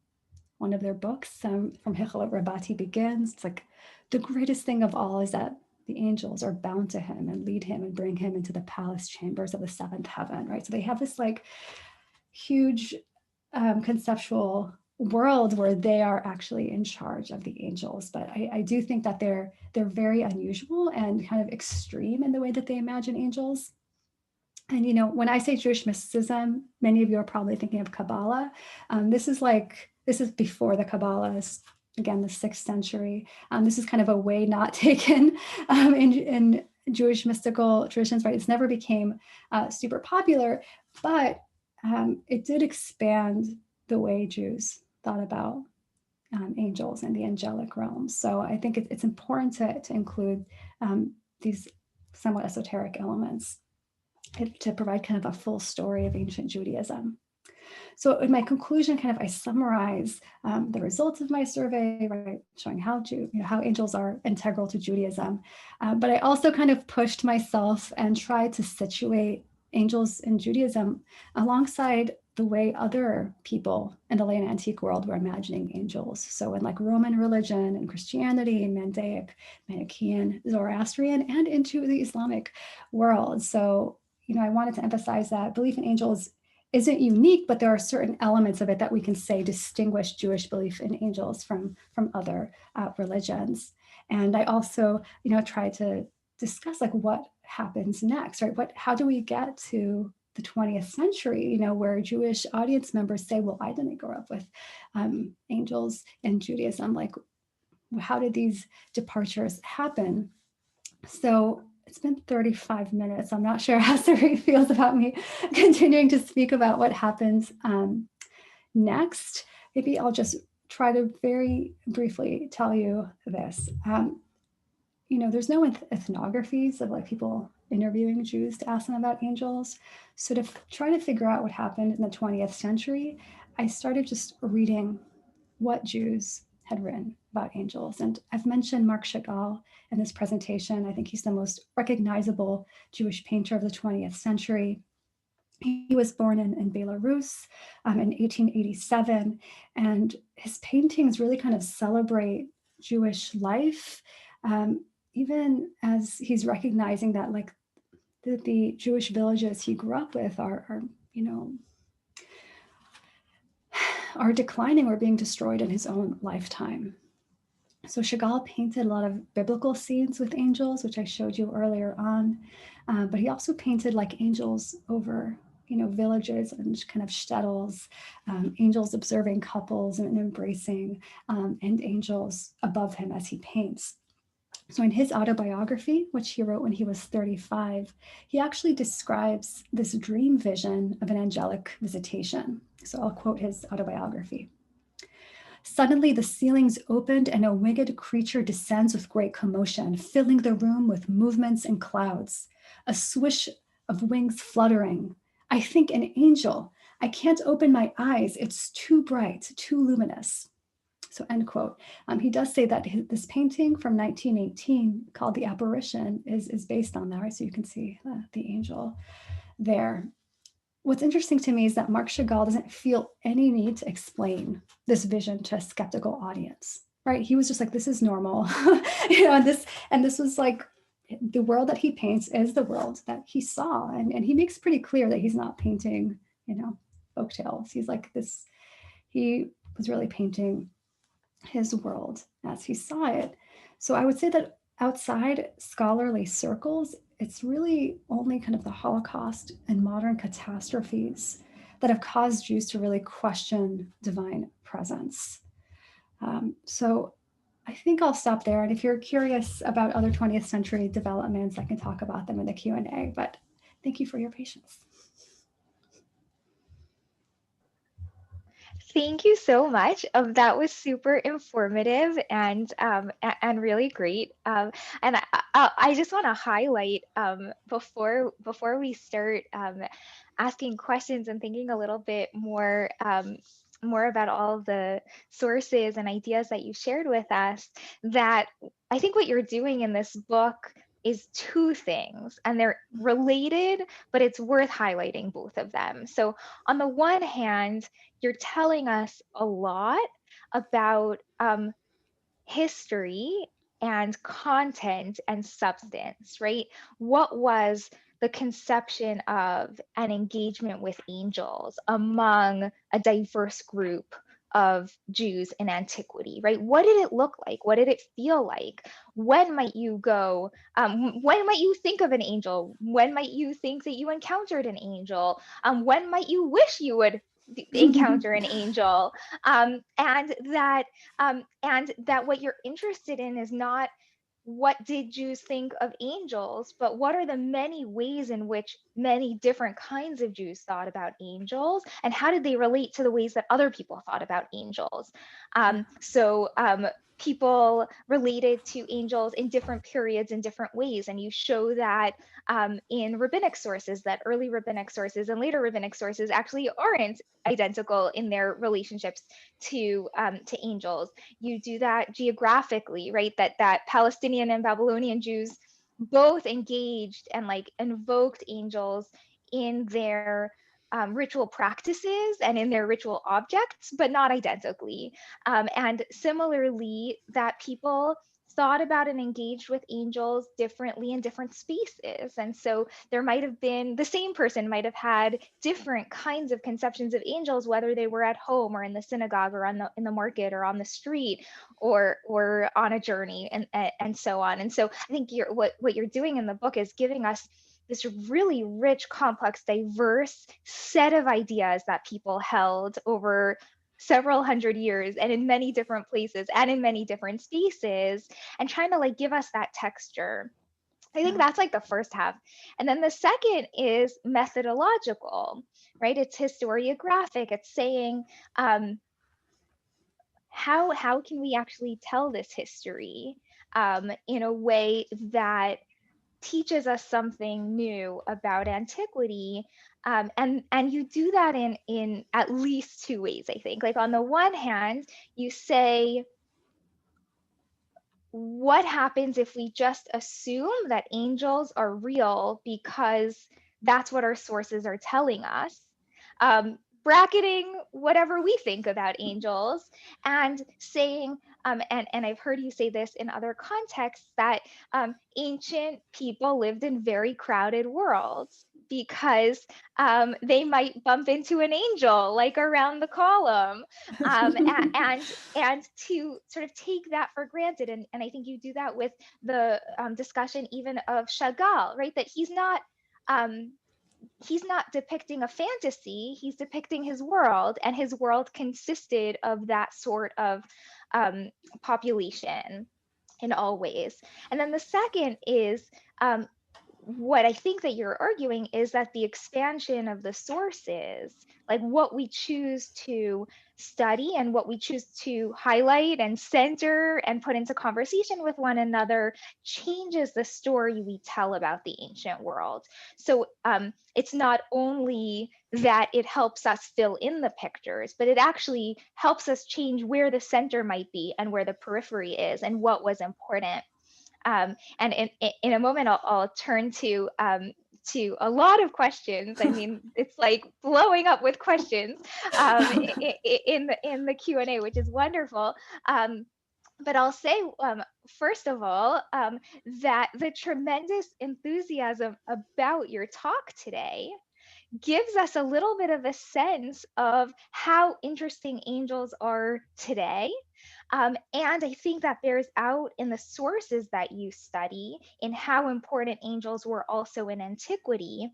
Speaker 2: one of their books from Hechel Rabati begins. It's like the greatest thing of all is that the angels are bound to him and lead him and bring him into the palace chambers of the seventh heaven, right? So they have this like huge conceptual world where they are actually in charge of the angels. But I do think that they're very unusual and kind of extreme in the way that they imagine angels. And, when I say Jewish mysticism, many of you are probably thinking of Kabbalah. This is before the Kabbalah, again, the 6th century. This is kind of a way not taken in Jewish mystical traditions, right? It's never became super popular, but it did expand the way Jews thought about angels and the angelic realm. So I think it's important to include these somewhat esoteric elements to provide kind of a full story of ancient Judaism. So in my conclusion, I summarize the results of my survey, right, showing how angels are integral to Judaism. But I also kind of pushed myself and tried to situate angels in Judaism alongside the way other people in the late antique world were imagining angels. So in like Roman religion and Christianity, Mandaic, Manichaean, Zoroastrian, and into the Islamic world. So I wanted to emphasize that belief in angels isn't unique, but there are certain elements of it that we can say distinguish Jewish belief in angels from other religions. And I also, tried to discuss like what happens next, right? How do we get to the 20th century, where Jewish audience members say, well, I didn't grow up with angels in Judaism. Like, how did these departures happen? So it's been 35 minutes. I'm not sure how Sarit feels about me continuing to speak about what happens next. Maybe I'll just try to very briefly tell you this. There's no ethnographies of like people interviewing Jews to ask them about angels. So to try to figure out what happened in the 20th century, I started just reading what Jews had written about angels. And I've mentioned Marc Chagall in this presentation. I think he's the most recognizable Jewish painter of the 20th century. He was born in Belarus in 1887, and his paintings really kind of celebrate Jewish life, even as he's recognizing that like that the Jewish villages he grew up with are are declining or being destroyed in his own lifetime. So Chagall painted a lot of biblical scenes with angels, which I showed you earlier on, but he also painted like angels over villages and kind of shtetls, angels observing couples and embracing, and angels above him as he paints. So in his autobiography, which he wrote when he was 35, he actually describes this dream vision of an angelic visitation. So I'll quote his autobiography. Suddenly the ceilings opened and a winged creature descends with great commotion, filling the room with movements and clouds, a swish of wings fluttering. I think an angel. I can't open my eyes. It's too bright, too luminous. So end quote. He does say that this painting from 1918 called The Apparition is based on that, right? So you can see the angel there. What's interesting to me is that Marc Chagall doesn't feel any need to explain this vision to a skeptical audience, right? He was just like, this is normal, and this was like, the world that he paints is the world that he saw. And he makes pretty clear that he's not painting, folktales. He's like this, he was really painting his world as he saw it. So I would say that outside scholarly circles, it's really only kind of the Holocaust and modern catastrophes that have caused Jews to really question divine presence. So I think I'll stop there. And if you're curious about other 20th century developments, I can talk about them in the Q&A, but thank you for your patience.
Speaker 1: Thank you so much. That was super informative and really great. And I just want to highlight before we start asking questions and thinking a little bit more about all the sources and ideas that you shared with us, that I think what you're doing in this book is two things, and they're related, but it's worth highlighting both of them. So on the one hand, you're telling us a lot about history and content and substance, right? What was the conception of an engagement with angels among a diverse group of Jews in antiquity, right? What did it look like? What did it feel like? When might you go? When might you think of an angel? When might you think that you encountered an angel? When might you wish you would encounter an angel? And that what you're interested in is not what did Jews think of angels, but what are the many ways in which many different kinds of Jews thought about angels, and how did they relate to the ways that other people thought about angels? People related to angels in different periods in different ways, and you show that in rabbinic sources, that early rabbinic sources and later rabbinic sources actually aren't identical in their relationships to angels. You do that geographically, right? That Palestinian and Babylonian Jews both engaged and like invoked angels in their ritual practices and in their ritual objects, but not identically. And similarly, that people thought about and engaged with angels differently in different spaces. And so there might have been, the same person might have had different kinds of conceptions of angels, whether they were at home or in the synagogue or in the market or on the street or on a journey and so on. And so I think what you're doing in the book is giving us this really rich, complex, diverse set of ideas that people held over several hundred years and in many different places and in many different spaces, and trying to like give us that texture. I think that's like the first half. And then the second is methodological, right? It's historiographic. It's saying, how can we actually tell this history in a way that teaches us something new about antiquity, and you do that in at least two ways, I think. Like on the one hand, you say, what happens if we just assume that angels are real because that's what our sources are telling us, bracketing whatever we think about angels, and saying, and I've heard you say this in other contexts, that ancient people lived in very crowded worlds because they might bump into an angel like around the column, and to sort of take that for granted. And I think you do that with the discussion even of Chagall, right? That he's not depicting a fantasy, he's depicting his world, and his world consisted of that sort of population in all ways. And then the second is what I think that you're arguing is that the expansion of the sources, like what we choose to study and what we choose to highlight and center and put into conversation with one another, changes the story we tell about the ancient world. So it's not only that it helps us fill in the pictures, but it actually helps us change where the center might be and where the periphery is and what was important. And in a moment, I'll turn to a lot of questions. I mean, it's like blowing up with questions in the Q&A, which is wonderful. But I'll say, first of all, that the tremendous enthusiasm about your talk today gives us a little bit of a sense of how interesting angels are today. And I think that bears out in the sources that you study, in how important angels were also in antiquity.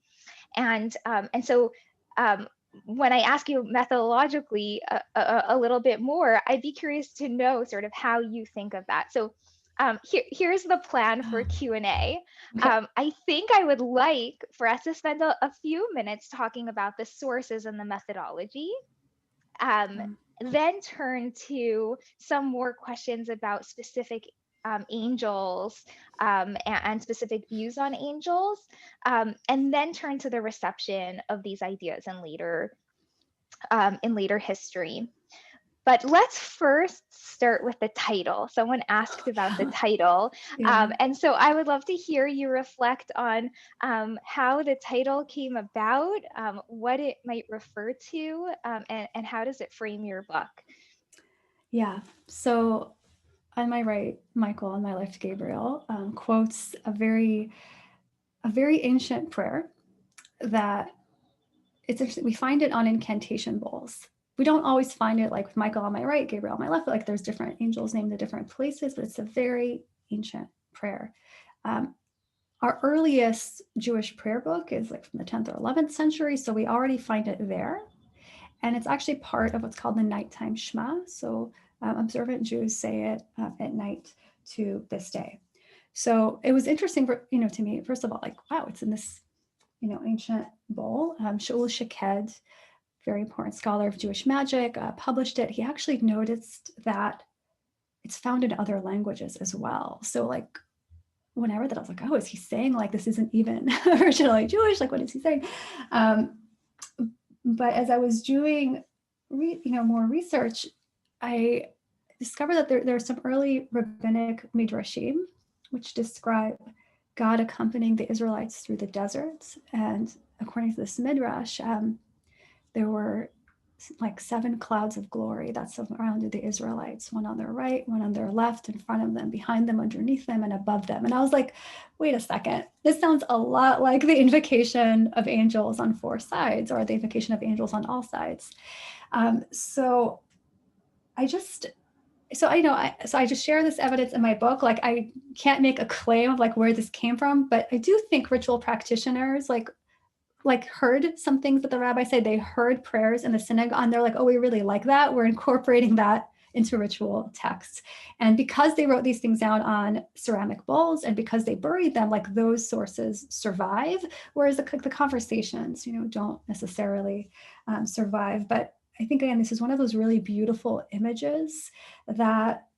Speaker 1: And so when I ask you methodologically a little bit more, I'd be curious to know sort of how you think of that. So here's the plan for Q&A.
Speaker 2: Okay.
Speaker 1: I think I would like for us to spend a few minutes talking about the sources and the methodology, then turn to some more questions about specific angels and specific views on angels, and then turn to the reception of these ideas in later history. But let's first start with the title. Someone asked about the title.
Speaker 2: Yeah.
Speaker 1: And so I would love to hear you reflect on how the title came about, what it might refer to, and how does it frame your book?
Speaker 2: Yeah. So on my right, Michael on My Left Gabriel quotes a very ancient prayer that we find it on incantation bowls. We don't always find it like with Michael on my right, Gabriel on my left, like there's different angels named in different places, but it's a very ancient prayer. Our earliest Jewish prayer book is like from the 10th or 11th century, so we already find it there. And it's actually part of what's called the nighttime Shema. So observant Jews say it at night to this day. So it was interesting for, to me, first of all, like, wow, it's in this, ancient bowl. Shaul Shaked, very important scholar of Jewish magic, published it. He actually noticed that it's found in other languages as well. So like, when I read that, I was like, oh, is he saying like this isn't even originally Jewish? Like, what is he saying? But as I was doing, more research, I discovered that there are some early rabbinic midrashim, which describe God accompanying the Israelites through the deserts. And according to this midrash, there were like 7 clouds of glory that surrounded the Israelites, one on their right, one on their left, in front of them, behind them, underneath them, and above them. And I was like, wait a second, this sounds a lot like the invocation of angels on 4 sides, or the invocation of angels on all sides. So I just share this evidence in my book. Like, I can't make a claim of like where this came from, but I do think ritual practitioners like heard some things that the rabbi said. They heard prayers in the synagogue and they're like, oh, we really like that. We're incorporating that into ritual texts. And because they wrote these things down on ceramic bowls and because they buried them, like those sources survive, whereas the conversations, don't necessarily survive. But I think, again, this is one of those really beautiful images that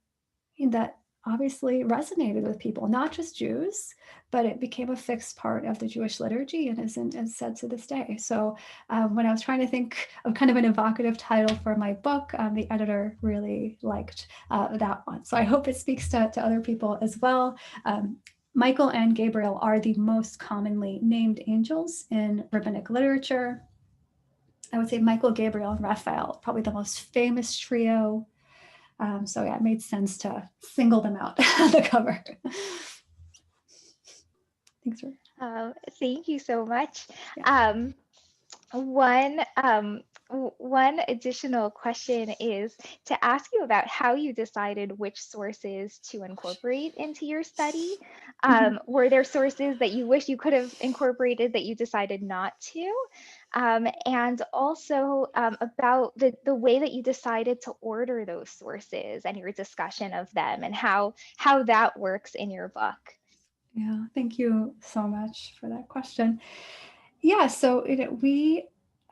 Speaker 2: obviously resonated with people, not just Jews, but it became a fixed part of the Jewish liturgy and is said to this day. So when I was trying to think of kind of an evocative title for my book, the editor really liked that one. So I hope it speaks to other people as well. Michael and Gabriel are the most commonly named angels in rabbinic literature. I would say Michael, Gabriel, and Raphael, probably the most famous trio. So yeah, it made sense to single them out on the cover. Thanks for.
Speaker 1: Thank you so much.
Speaker 2: Yeah.
Speaker 1: One additional question is to ask you about how you decided which sources to incorporate into your study. Were there sources that you wish you could have incorporated that you decided not to? And also about the way that you decided to order those sources and your discussion of them and how that works in your book.
Speaker 2: Yeah, thank you so much for that question. Yeah, so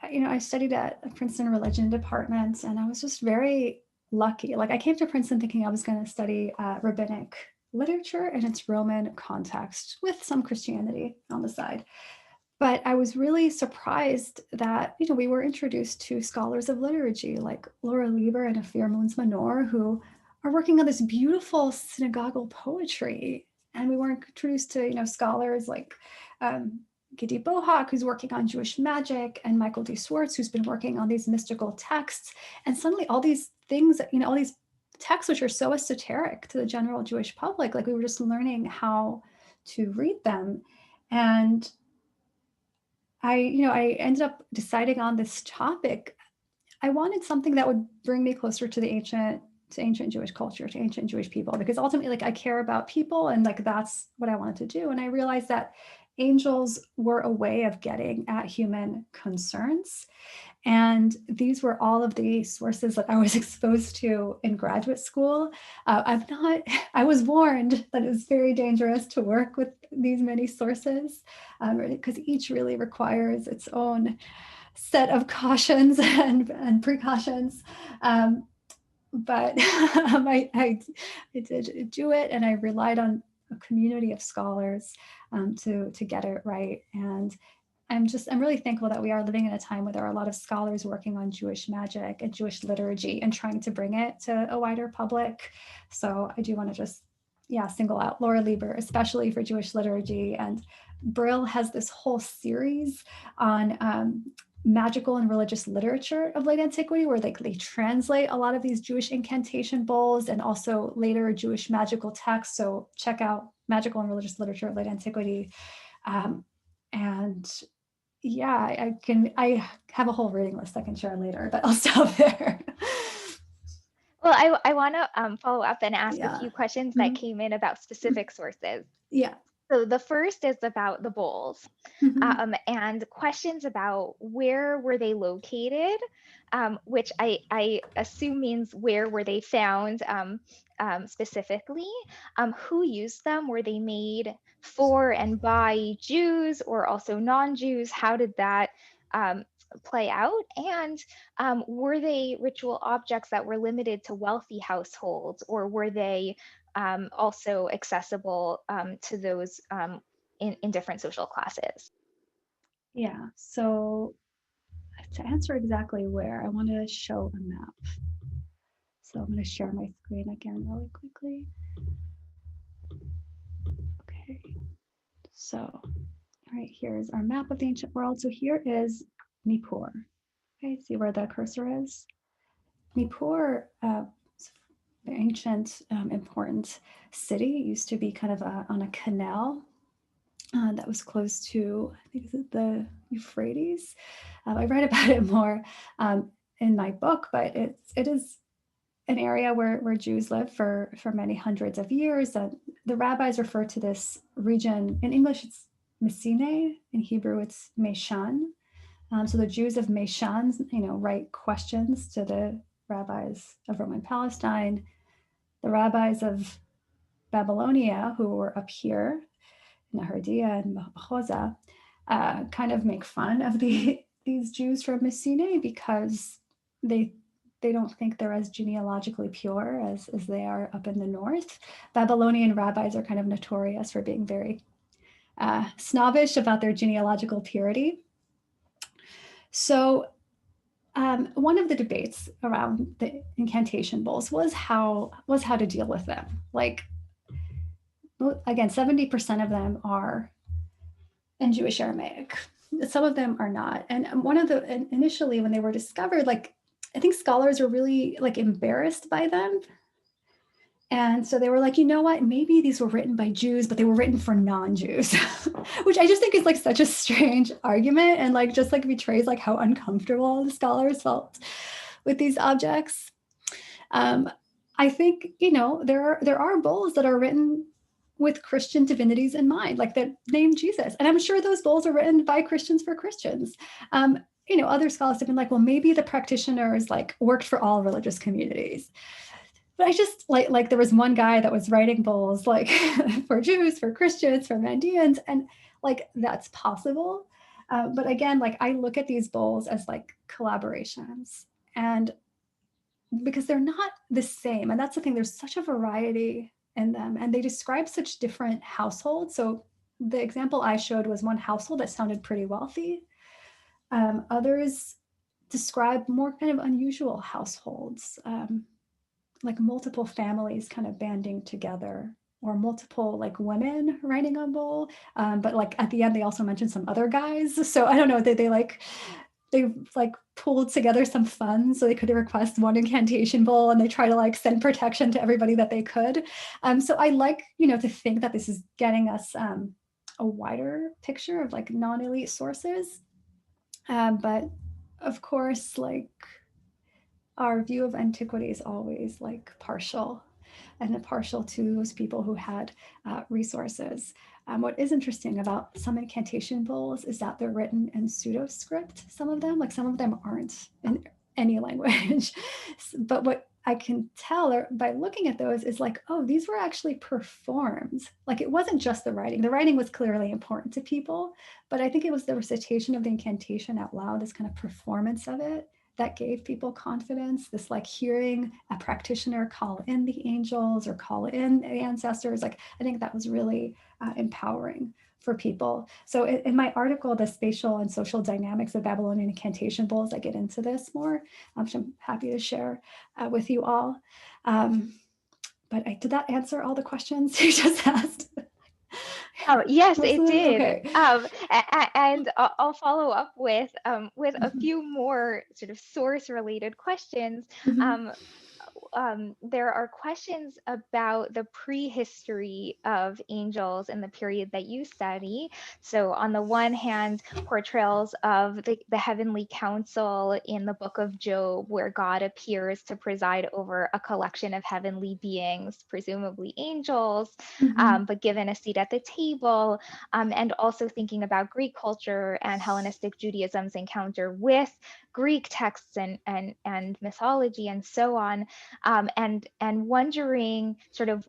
Speaker 2: I studied at a Princeton religion department, and I was just very lucky. Like I came to Princeton thinking I was going to study rabbinic literature in its Roman context with some Christianity on the side. But I was really surprised that, we were introduced to scholars of liturgy like Laura Lieber and Afir Moons Manor, who are working on this beautiful synagogal poetry. And we were introduced to, scholars like Gidi Bohak, who's working on Jewish magic, and Michael D. Swartz, who's been working on these mystical texts. And suddenly all these things, all these texts which are so esoteric to the general Jewish public, like we were just learning how to read them. And I ended up deciding on this topic. I wanted something that would bring me closer to ancient Jewish culture, to ancient Jewish people, because ultimately, like, I care about people, and like that's what I wanted to do. And I realized that angels were a way of getting at human concerns. And these were all of the sources that I was exposed to in graduate school. I was warned that it was very dangerous to work with these many sources because each really requires its own set of cautions and precautions. But I did do it, and I relied on a community of scholars to get it right. And I'm really thankful that we are living in a time where there are a lot of scholars working on Jewish magic and Jewish liturgy and trying to bring it to a wider public. So I do want to just, single out Laura Lieber, especially for Jewish liturgy. And Brill has this whole series on magical and religious literature of late antiquity, where they translate a lot of these Jewish incantation bowls and also later Jewish magical texts. So check out Magical and Religious Literature of Late Antiquity. And I have a whole reading list I can share later, but I'll stop there.
Speaker 1: Well, I want to follow up and ask a few questions that came in about specific sources.
Speaker 2: Yeah.
Speaker 1: So the first is about the bowls and questions about where were they located, which I assume means where were they found specifically, who used them, were they made for and by Jews or also non-Jews, how did that play out, and were they ritual objects that were limited to wealthy households, or were they also accessible to those in different social classes?
Speaker 2: Yeah, so to answer exactly where, I want to show a map. So I'm going to share my screen again really quickly. Okay, so right here is our map of the ancient world. So here is Nippur. Okay, see where the cursor is? Nippur, the ancient important city, used to be kind of on a canal that was close to, I think, is it the Euphrates? I read about it more in my book, but it is an area where Jews lived for many hundreds of years. And the rabbis refer to this region, in English it's Messene, in Hebrew it's Meshan. So the Jews of Meshan, write questions to the rabbis of Roman Palestine. The rabbis of Babylonia, who were up here, Nahardea and Mahoza, kind of make fun of these Jews from Messene because they don't think they're as genealogically pure as they are up in the north. Babylonian rabbis are kind of notorious for being very snobbish about their genealogical purity. So one of the debates around the incantation bowls was how to deal with them. Like, again, 70% of them are in Jewish Aramaic. Some of them are not. And one of the, initially when they were discovered, like I think scholars are really like embarrassed by them. And so they were like, you know what, maybe these were written by Jews, but they were written for non-Jews, which I just think is like such a strange argument, and like just like betrays like how uncomfortable the scholars felt with these objects. I think, you know, there are bowls that are written with Christian divinities in mind, like that name Jesus. And I'm sure those bowls are written by Christians for Christians. You know, other scholars have been like, well, maybe the practitioners like worked for all religious communities. But I just like there was one guy that was writing bowls like for Jews, for Christians, for Mandeans, and like that's possible. But again, like I look at these bowls as like collaborations, and because they're not the same. And that's the thing, there's such a variety in them, and they describe such different households. So the example I showed was one household that sounded pretty wealthy. Others describe more kind of unusual households, like multiple families kind of banding together, or multiple like women writing a bowl. But like at the end, they also mentioned some other guys. So I don't know, they pulled together some funds so they could request one incantation bowl, and they try to like send protection to everybody that they could. So I like, you know, to think that this is getting us a wider picture of like non-elite sources. But of course, like our view of antiquity is always like partial, and partial to those people who had resources. What is interesting about some incantation bowls is that they're written in pseudo-script, some of them aren't in any language. But what I can tell by looking at those is like, oh, these were actually performed. Like it wasn't just the writing. The writing was clearly important to people, but I think it was the recitation of the incantation out loud, this kind of performance of it, that gave people confidence. This like hearing a practitioner call in the angels or call in the ancestors, like I think that was really empowering for people. So in my article, The Spatial and Social Dynamics of Babylonian Incantation Bowls, I get into this more, which I'm happy to share with you all. But did that answer all the questions you just asked?
Speaker 1: Yes, it did.
Speaker 2: Okay.
Speaker 1: And I'll follow up with a few more sort of source-related questions. There are questions about the prehistory of angels in the period that you study. So on the one hand, portrayals of the heavenly council in the book of Job, where God appears to preside over a collection of heavenly beings, presumably angels, but given a seat at the table, and also thinking about Greek culture and Hellenistic Judaism's encounter with Greek texts and mythology and so on, and wondering sort of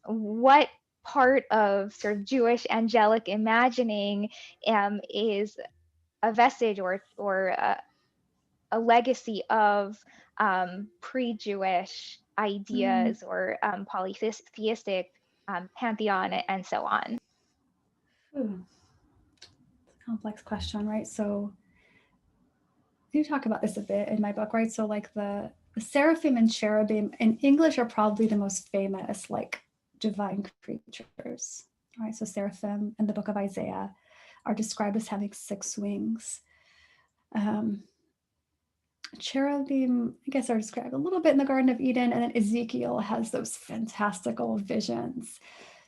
Speaker 1: what part of sort of Jewish angelic imagining is a vestige or a legacy of pre-Jewish ideas or polytheistic pantheon and so on.
Speaker 2: Ooh. Complex question, right? So you talk about this a bit in my book, right? So like the seraphim and cherubim in English are probably the most famous like divine creatures, right? So seraphim in the book of Isaiah are described as having 6 wings. Cherubim, I guess, are described a little bit in the Garden of Eden, and then Ezekiel has those fantastical visions.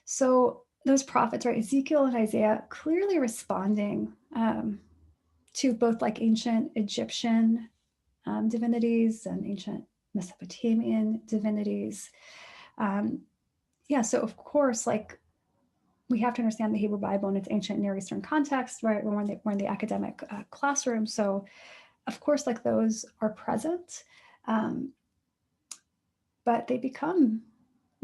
Speaker 2: So those prophets, right, Ezekiel and Isaiah, clearly responding to both like ancient Egyptian divinities and ancient Mesopotamian divinities. So of course, like we have to understand the Hebrew Bible in its ancient Near Eastern context, right? We're in the academic classroom. So of course, like those are present, but they become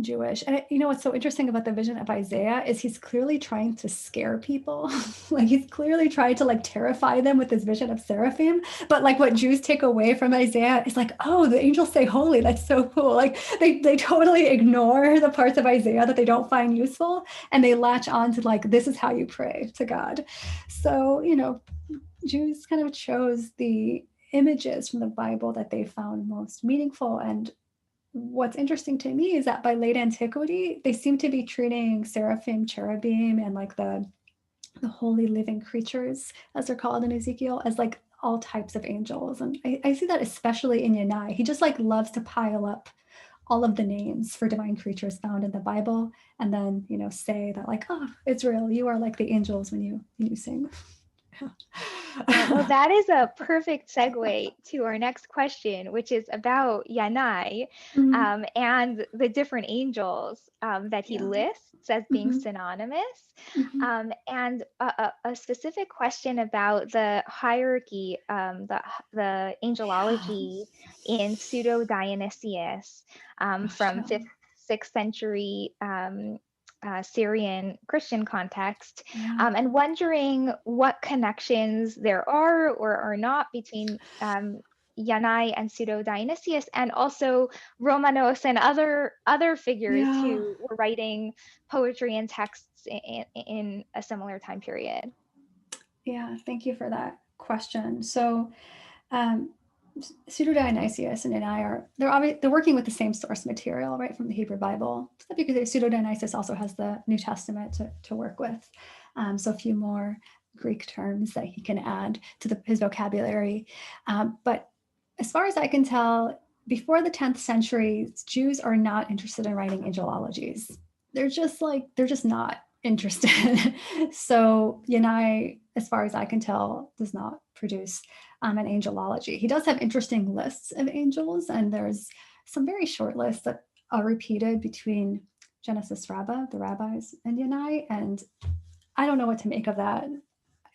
Speaker 2: Jewish. And you know what's so interesting about the vision of Isaiah is he's clearly trying to scare people. Like he's clearly trying to like terrify them with his vision of seraphim. But like what Jews take away from Isaiah is like, oh, the angels say holy. That's so cool. Like they totally ignore the parts of Isaiah that they don't find useful, and they latch on to like, this is how you pray to God. So, you know, Jews kind of chose the images from the Bible that they found most meaningful. And what's interesting to me is that by late antiquity, they seem to be treating seraphim, cherubim, and like the holy living creatures, as they're called in Ezekiel, as like all types of angels. And I see that especially in Yanai. He just like loves to pile up all of the names for divine creatures found in the Bible, and then, you know, say that like, oh, Israel, you are like the angels when you sing.
Speaker 1: Well, that is a perfect segue to our next question, which is about Yanai and the different angels that he lists as being synonymous, and a specific question about the hierarchy, the angelology in Pseudo-Dionysius from 5th, 6th century Syrian Christian context, and wondering what connections there are or are not between Yanai and Pseudo-Dionysius, and also Romanos and other figures who were writing poetry and texts in a similar time period.
Speaker 2: Yeah, thank you for that question. So Pseudo-Dionysius and Yanai they're working with the same source material, right, from the Hebrew Bible, because Pseudo-Dionysius also has the New Testament to work with. So a few more Greek terms that he can add to his vocabulary. But as far as I can tell, before the 10th century, Jews are not interested in writing angelologies. They're just not interested. So Yanai, as far as I can tell, does not produce an angelology. He does have interesting lists of angels, and there's some very short lists that are repeated between Genesis Rabbah, the rabbis, and Yanai, and I don't know what to make of that.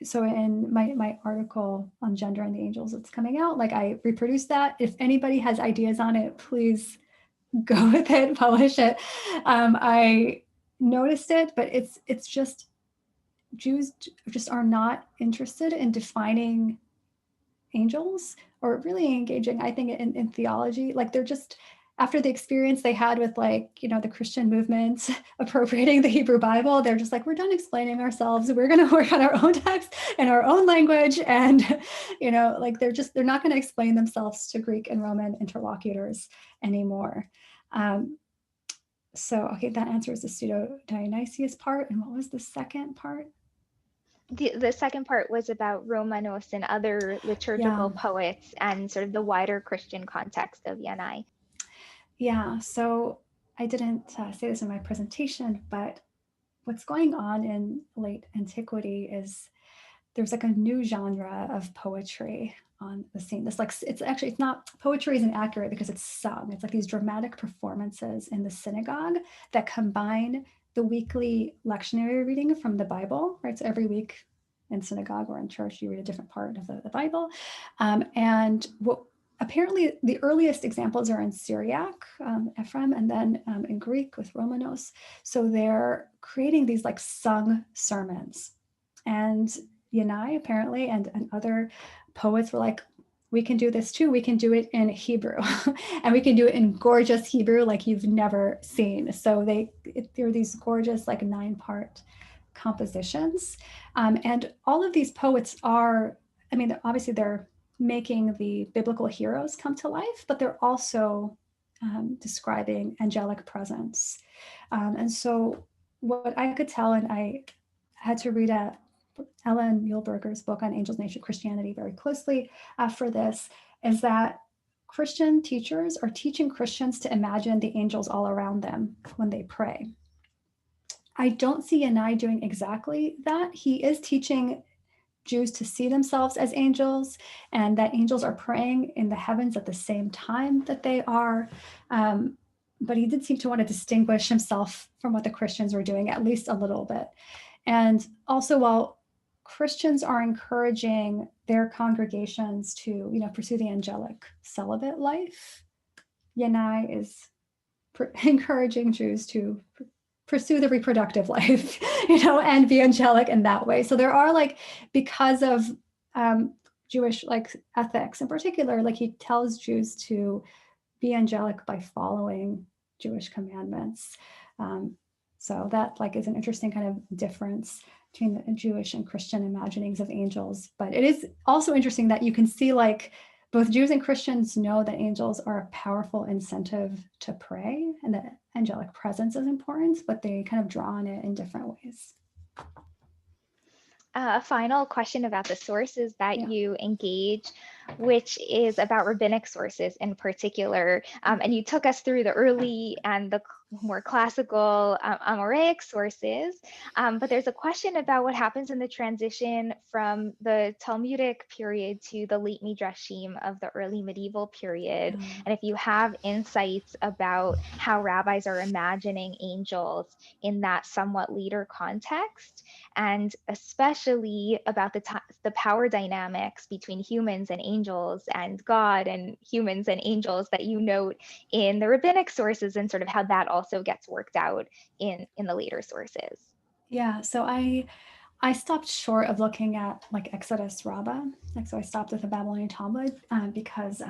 Speaker 2: So in my article on gender and the angels that's coming out, like I reproduced that. If anybody has ideas on it, please go with it, publish it. I noticed it, but it's just Jews just are not interested in defining angels or really engaging, I think, in theology. Like they're just, after the experience they had with like, you know, the Christian movement appropriating the Hebrew Bible, they're just like, we're done explaining ourselves. We're going to work on our own text in our own language. And, you know, like they're not going to explain themselves to Greek and Roman interlocutors anymore. So, okay, that answers the Pseudo-Dionysius part. And what was the second part?
Speaker 1: The second part was about Romanos and other liturgical poets and sort of the wider Christian context of Yanai.
Speaker 2: Yeah, so I didn't say this in my presentation, but what's going on in late antiquity is there's like a new genre of poetry on the scene. It's not, poetry isn't accurate because it's sung. It's like these dramatic performances in the synagogue that combine the weekly lectionary reading from the Bible, right? So every week in synagogue or in church, you read a different part of the Bible. And what apparently the earliest examples are in Syriac, Ephraim, and then in Greek with Romanos. So they're creating these like sung sermons. And Yanai apparently and other poets were like, we can do this too. We can do it in Hebrew and we can do it in gorgeous Hebrew like you've never seen. So there are these gorgeous like 9-part compositions. And all of these poets are, I mean, obviously they're making the biblical heroes come to life, but they're also describing angelic presence. And so what I could tell, and I had to read Ellen Muehlberger's book on Angels, Nature, Christianity very closely for this, is that Christian teachers are teaching Christians to imagine the angels all around them when they pray. I don't see Yanai doing exactly that. He is teaching Jews to see themselves as angels, and that angels are praying in the heavens at the same time that they are. But he did seem to want to distinguish himself from what the Christians were doing, at least a little bit. And also, while Christians are encouraging their congregations to, you know, pursue the angelic celibate life, Yanai is encouraging Jews to pursue the reproductive life, you know, and be angelic in that way. So there are like, because of Jewish like ethics in particular, like he tells Jews to be angelic by following Jewish commandments. So that like is an interesting kind of difference between the Jewish and Christian imaginings of angels. But it is also interesting that you can see like both Jews and Christians know that angels are a powerful incentive to pray and that angelic presence is important, but they kind of draw on it in different ways.
Speaker 1: A final question about the sources that you engage, which is about rabbinic sources in particular. And you took us through the early and the more classical Amoraic sources. But there's a question about what happens in the transition from the Talmudic period to the late Midrashim of the early medieval period. And if you have insights about how rabbis are imagining angels in that somewhat later context, and especially about the power dynamics between humans and angels and God and humans and angels that you note in the rabbinic sources, and sort of how that also gets worked out in the later sources.
Speaker 2: Yeah, so I stopped short of looking at like Exodus Rabbah. Like, so I stopped with the Babylonian Talmud because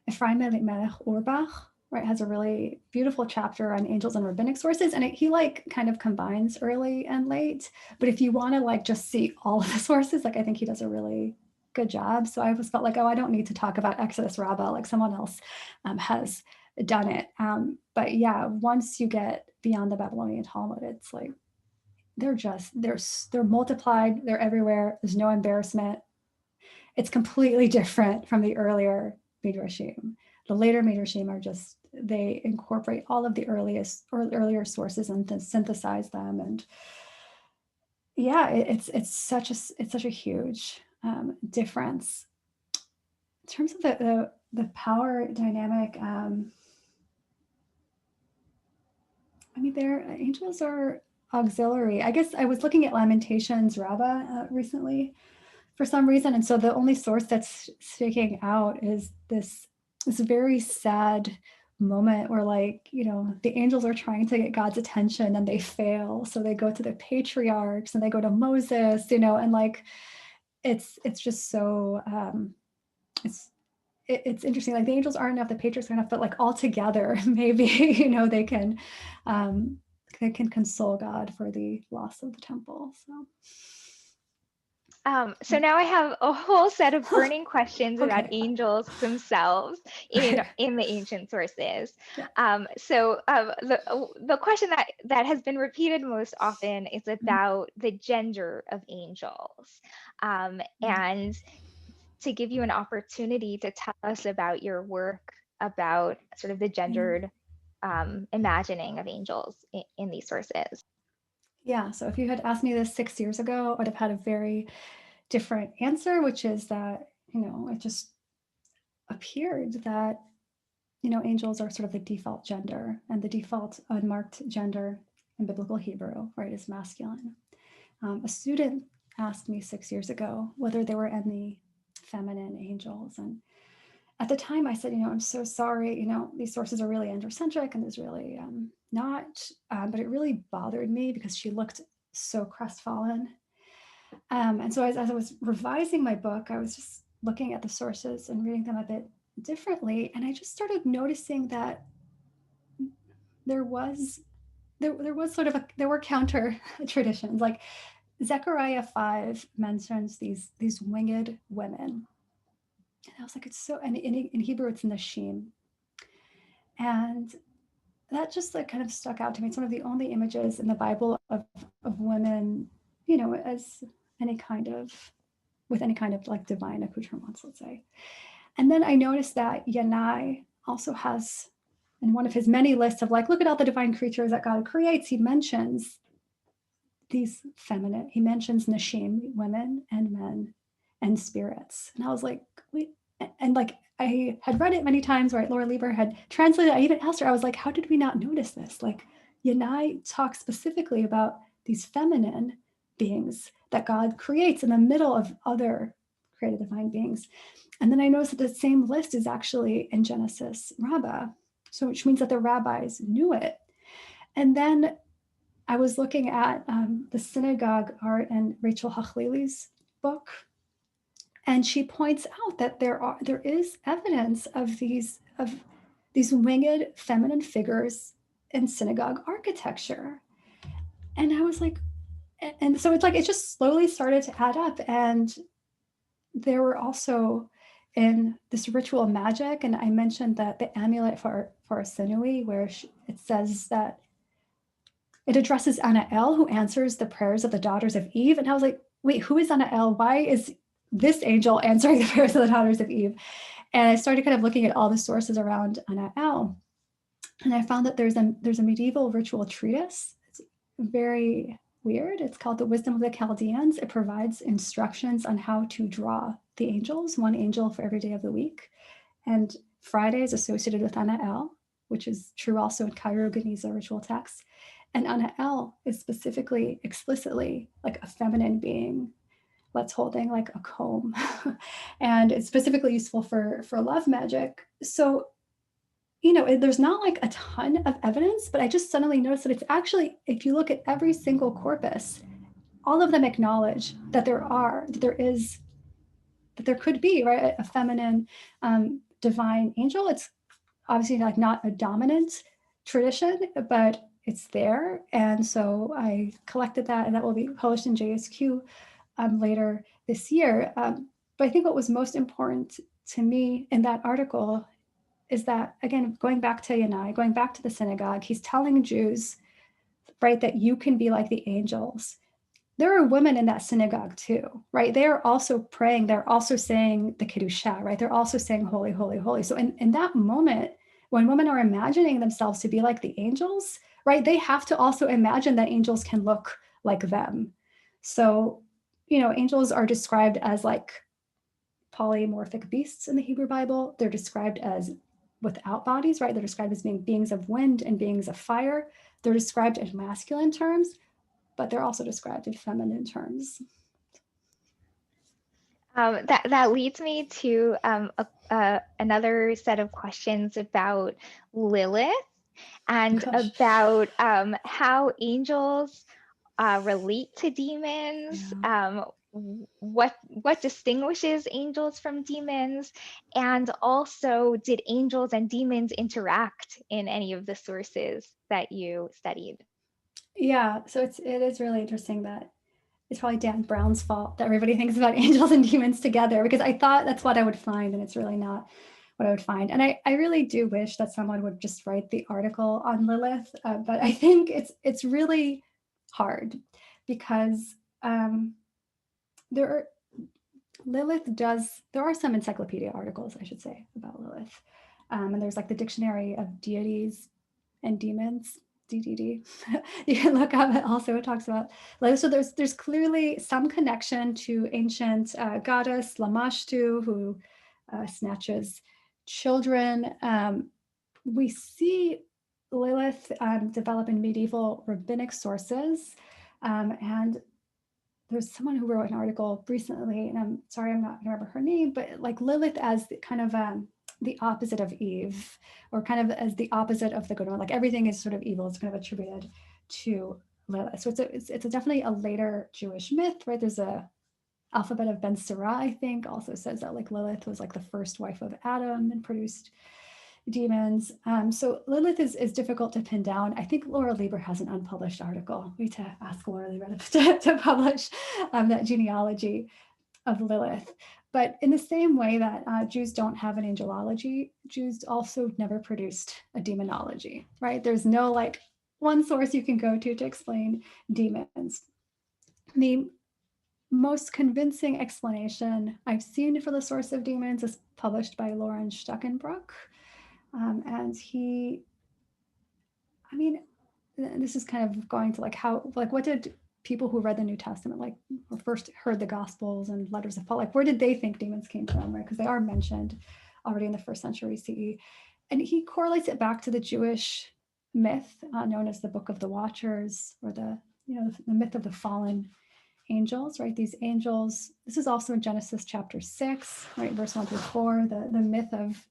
Speaker 2: Ephraim Melech Urbach, right, has a really beautiful chapter on angels and rabbinic sources, and he like kind of combines early and late. But if you want to like just see all of the sources, like I think he does a really good job. So I always felt like, oh, I don't need to talk about Exodus Rabbah, like someone else has done it. But yeah, once you get beyond the Babylonian Talmud, it's like they're multiplied, they're everywhere. There's no embarrassment. It's completely different from the earlier Midrashim. The later Midrashim are just, they incorporate all of the earlier sources and synthesize them. And yeah, it's such a huge difference in terms of the power dynamic. I mean, their angels are auxiliary. I guess I was looking at Lamentations Rabbah recently for some reason, and so the only source that's sticking out is this very sad moment where, like, you know, the angels are trying to get God's attention and they fail, so they go to the patriarchs and they go to Moses, you know, and like it's just so it's interesting. Like the angels aren't enough, the patriarchs aren't enough, but like all together, maybe, you know, they can console God for the loss of the temple.
Speaker 1: So now I have a whole set of burning questions about
Speaker 2: Okay.
Speaker 1: angels themselves in the ancient sources. So the question that has been repeated most often is about the gender of angels. And to give you an opportunity to tell us about your work about sort of the gendered imagining of angels in these sources.
Speaker 2: Yeah, so if you had asked me this 6 years ago, I would have had a very different answer, which is that, you know, it just appeared that, you know, angels are sort of the default gender, and the default unmarked gender in biblical Hebrew, right, is masculine. A student asked me 6 years ago whether there were any feminine angels, and at the time I said, you know, I'm so sorry, you know, these sources are really androcentric and there's really not, but it really bothered me because she looked so crestfallen. And so as I was revising my book, I was just looking at the sources and reading them a bit differently. And I just started noticing that there was sort of there were counter traditions. Like Zechariah 5 mentions these winged women. And I was like, it's so, and in Hebrew, it's nashim. And that just like kind of stuck out to me. It's one of the only images in the Bible of women, you know, as any kind of, with any kind of like divine accoutrements, let's say. And then I noticed that Yanai also has, in one of his many lists of like, look at all the divine creatures that God creates, he mentions these feminine, he mentions nashim, women and men and spirits. And I was like, wait, and like I had read it many times, right? Laura Lieber had translated. I even asked her, I was like, how did we not notice this? Like Yanai talks specifically about these feminine beings that God creates in the middle of other created divine beings. And then I noticed that the same list is actually in Genesis Rabbah, so which means that the rabbis knew it. And then I was looking at the synagogue art in Rachel Hachlili's book, and she points out that there is evidence of these winged feminine figures in synagogue architecture. And I was like, and so it's like it just slowly started to add up. And there were also in this ritual magic, and I mentioned that the amulet for Sinui, where it says that it addresses Anael, who answers the prayers of the daughters of Eve. And I was like, wait, who is Anael? Why is this angel answering the prayers of the daughters of Eve? And I started kind of looking at all the sources around Anael. And I found that there's a medieval ritual treatise. It's very weird. It's called The Wisdom of the Chaldeans. It provides instructions on how to draw the angels, one angel for every day of the week. And Friday is associated with Anael, which is true also in Cairo Geniza ritual texts. And Anael is specifically, explicitly like a feminine being that's holding like a comb. And it's specifically useful for love magic. So, there's not like a ton of evidence, but I just suddenly noticed that it's actually, if you look at every single corpus, all of them acknowledge that there could be, right, a feminine divine angel. It's obviously like not a dominant tradition, but it's there. And so I collected that, and that will be published in JSQ later this year. But I think what was most important to me in that article is that, again, going back to Yanai, going back to the synagogue, he's telling Jews, right, that you can be like the angels. There are women in that synagogue too, right? They are also praying. They're also saying the Kiddushah, right? They're also saying holy, holy, holy. So in that moment, when women are imagining themselves to be like the angels, right, they have to also imagine that angels can look like them. So, angels are described as like polymorphic beasts in the Hebrew Bible. They're described as without bodies, right? They're described as being beings of wind and beings of fire. They're described in masculine terms, but they're also described in feminine terms.
Speaker 1: That leads me to another set of questions about Lilith and about how angels relate to demons.
Speaker 2: Yeah.
Speaker 1: What distinguishes angels from demons, and also did angels and demons interact in any of the sources that you studied?
Speaker 2: Yeah, so it is really interesting that it's probably Dan Brown's fault that everybody thinks about angels and demons together, because I thought that's what I would find, and it's really not what I would find. And I really do wish that someone would just write the article on Lilith, but I think it's really hard because there are some encyclopedia articles, I should say, about Lilith. And there's like the Dictionary of Deities and Demons, DDD. You can look up it. Also, it talks about Lilith. So there's clearly some connection to ancient goddess Lamashtu, who snatches children. We see Lilith develop in medieval rabbinic sources, and there's someone who wrote an article recently, and I'm sorry, I'm not gonna remember her name, but like Lilith as kind of the opposite of Eve, or kind of as the opposite of the good one. Like everything is sort of evil. It's kind of attributed to Lilith. So it's definitely a later Jewish myth, right? There's a alphabet of Ben Sira, I think, also says that like Lilith was like the first wife of Adam and produced demons. So Lilith is difficult to pin down. I think Laura Lieber has an unpublished article. We need to ask Laura Lieber to publish that genealogy of Lilith. But in the same way that Jews don't have an angelology, Jews also never produced a demonology, right? There's no like one source you can go to explain demons. The most convincing explanation I've seen for the source of demons is published by Lauren Stuckenbrook. And this is kind of going to like how, like, what did people who read the New Testament, like, or first heard the Gospels and letters of Paul, like, where did they think demons came from, right? Because they are mentioned already in the 1st century CE. And he correlates it back to the Jewish myth known as the Book of the Watchers, or the myth of the fallen angels, right? These angels, this is also in Genesis chapter 6, right? Verse 1 through 4, the myth of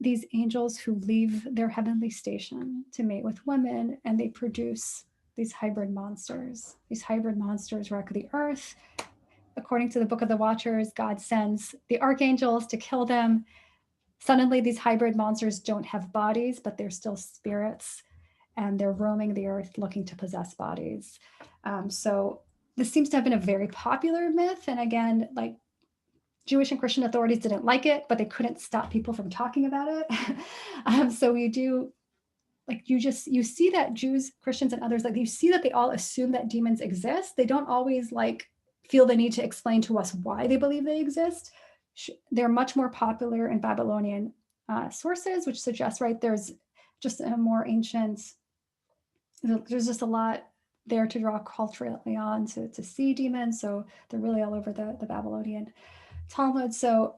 Speaker 2: these angels who leave their heavenly station to mate with women, and they produce these hybrid monsters. These hybrid monsters wreck the earth. According to the Book of the Watchers, God sends the archangels to kill them. Suddenly, these hybrid monsters don't have bodies, but they're still spirits, and they're roaming the earth looking to possess bodies. So this seems to have been a very popular myth. And again, like, Jewish and Christian authorities didn't like it, but they couldn't stop people from talking about it. So we do like you see that Jews, Christians, and others, like you see that they all assume that demons exist. They don't always like feel the need to explain to us why they believe they exist. They're much more popular in Babylonian sources, which suggests, right, there's just a more ancient, there's just a lot there to draw culturally on to see demons. So they're really all over the Babylonian Talmud. So,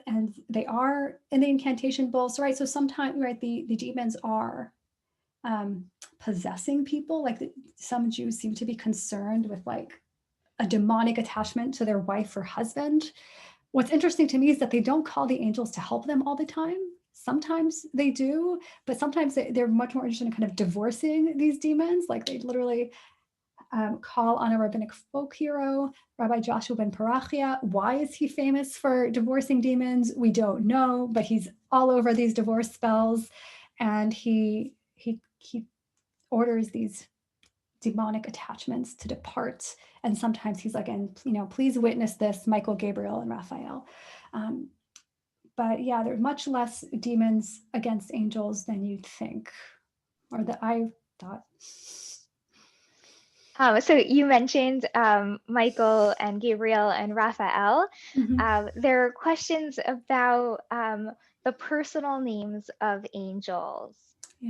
Speaker 2: and they are in the incantation bowls, right? So sometimes, right, the demons are possessing people. Like some Jews seem to be concerned with like a demonic attachment to their wife or husband. What's interesting to me is that they don't call the angels to help them all the time. Sometimes they do, but sometimes they're much more interested in kind of divorcing these demons. Like they literally call on a rabbinic folk hero, Rabbi Joshua ben Parachia. Why is he famous for divorcing demons? We don't know, but he's all over these divorce spells, and he orders these demonic attachments to depart. And sometimes he's like, and please witness this, Michael, Gabriel, and Raphael. But yeah, there's much less demons against angels than you'd think, or that I thought.
Speaker 1: So you mentioned Michael and Gabriel and Raphael. There are questions about the personal names of angels,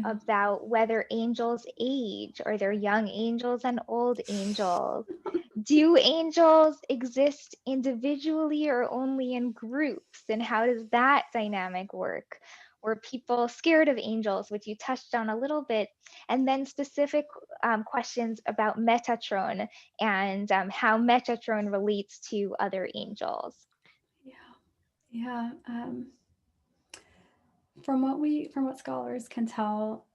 Speaker 1: about whether angels age, or they're young angels and old angels. Do angels exist individually or only in groups? And how does that dynamic work? Were people scared of angels, which you touched on a little bit, and then specific questions about Metatron and how Metatron relates to other angels.
Speaker 2: Yeah. From what scholars can tell,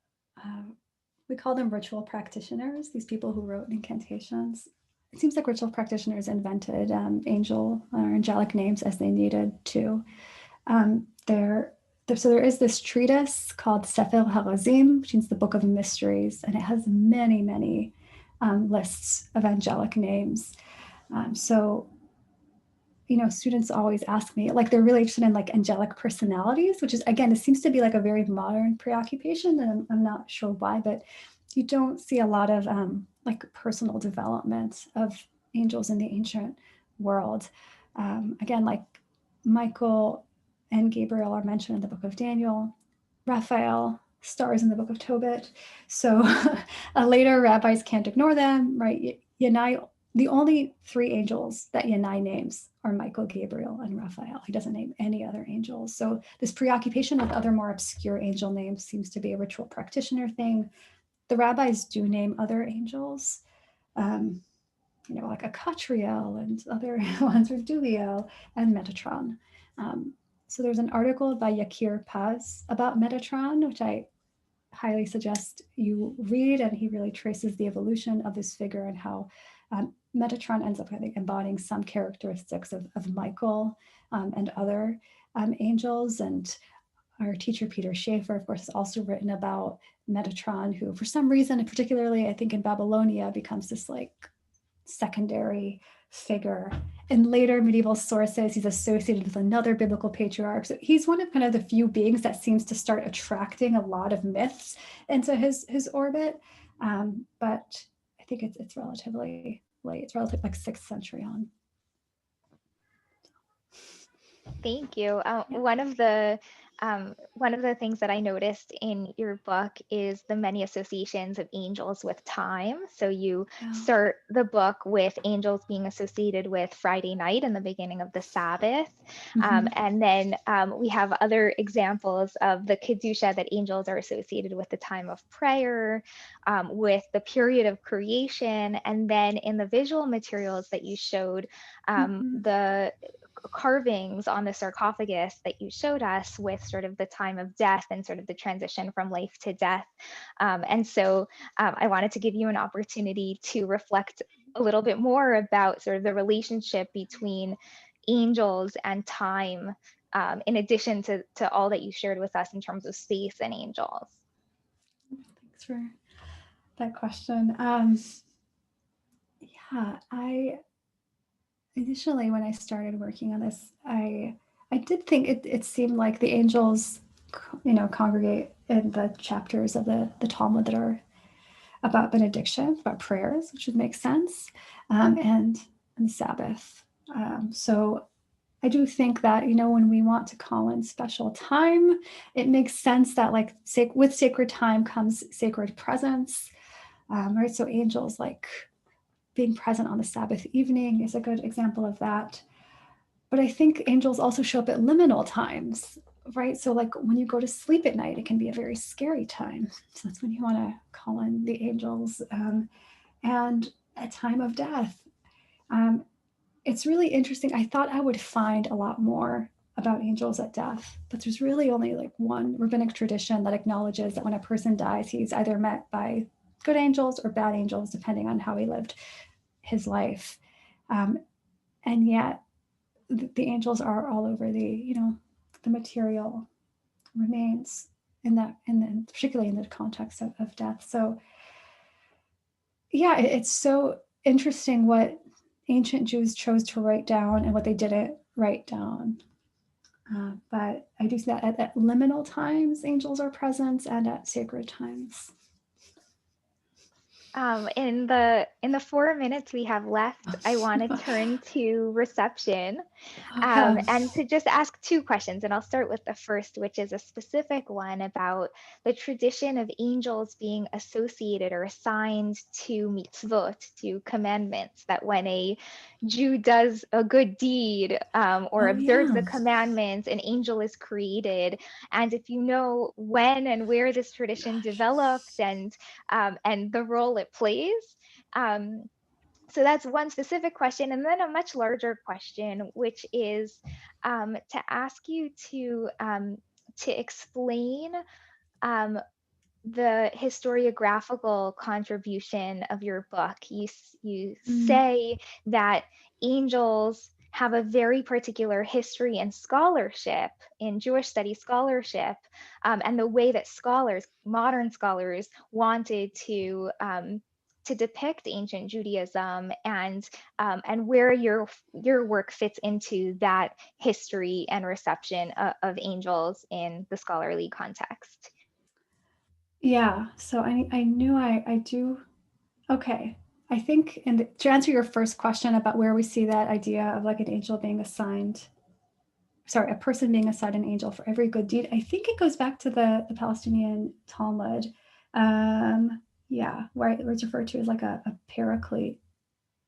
Speaker 2: we call them ritual practitioners. These people who wrote incantations. It seems like ritual practitioners invented angel or angelic names as they needed to. So there is this treatise called Sefer HaRazim, which means the Book of Mysteries, and it has many, many lists of angelic names. So, students always ask me, like, they're really interested in like angelic personalities, which is, again, it seems to be like a very modern preoccupation, and I'm not sure why, but you don't see a lot of like personal development of angels in the ancient world. Again, like Michael and Gabriel are mentioned in the book of Daniel. Raphael stars in the book of Tobit. So later rabbis can't ignore them, right? The only three angels that Yanai names are Michael, Gabriel, and Raphael. He doesn't name any other angels. So this preoccupation with other more obscure angel names seems to be a ritual practitioner thing. The rabbis do name other angels, like a Catriel and other ones, or Duliel and Metatron. So there's an article by Yakir Paz about Metatron, which I highly suggest you read, and he really traces the evolution of this figure and how Metatron ends up, I think, embodying some characteristics of Michael and other angels. And our teacher, Peter Schaefer, of course, has also written about Metatron, who for some reason, and particularly I think in Babylonia, becomes this like secondary figure. In later medieval sources, he's associated with another biblical patriarch. So he's one of kind of the few beings that seems to start attracting a lot of myths into his orbit. But I think it's relatively late. It's relatively like 6th century on.
Speaker 1: Thank you. One of the things that I noticed in your book is the many associations of angels with time. So you start the book with angels being associated with Friday night and the beginning of the Sabbath. And then we have other examples of the Kedusha, that angels are associated with the time of prayer, with the period of creation. And then in the visual materials that you showed, the carvings on the sarcophagus that you showed us with sort of the time of death and sort of the transition from life to death. And so I wanted to give you an opportunity to reflect a little bit more about sort of the relationship between angels and time, in addition to all that you shared with us in terms of space and angels.
Speaker 2: Thanks for that question. Initially, when I started working on this, I did think it seemed like the angels congregate in the chapters of the Talmud that are about benediction, about prayers, which would make sense, and Sabbath. So I do think that, when we want to call in special time, it makes sense that with sacred time comes sacred presence, right? So angels being present on the Sabbath evening is a good example of that. But I think angels also show up at liminal times, right? So when you go to sleep at night, it can be a very scary time. So that's when you want to call in the angels, and a time of death. It's really interesting. I thought I would find a lot more about angels at death, but there's really only one rabbinic tradition that acknowledges that when a person dies, he's either met by good angels or bad angels, depending on how he lived his life. And yet the angels are all over the material remains particularly in the context of death. So yeah, it's so interesting what ancient Jews chose to write down and what they didn't write down. But I do see that at liminal times, angels are present, and at sacred times.
Speaker 1: In the 4 minutes we have left, I want to turn to reception, and to just ask two questions. And I'll start with the first, which is a specific one about the tradition of angels being associated or assigned to mitzvot, to commandments, that when a Jew does a good deed or observes the commandments, an angel is created. And if you know when and where this tradition developed and the role it plays. So that's one specific question. And then a much larger question, which is to ask you to explain the historiographical contribution of your book. You say that angels have a very particular history and scholarship in Jewish studies scholarship, and the way that modern scholars, wanted to depict ancient Judaism, and where your work fits into that history and reception of angels in the scholarly context.
Speaker 2: Yeah, so I knew I do. Okay, I think to answer your first question about where we see that idea of an angel being assigned, a person being assigned an angel for every good deed, I think it goes back to the Palestinian Talmud, where it's referred to as a paraclete.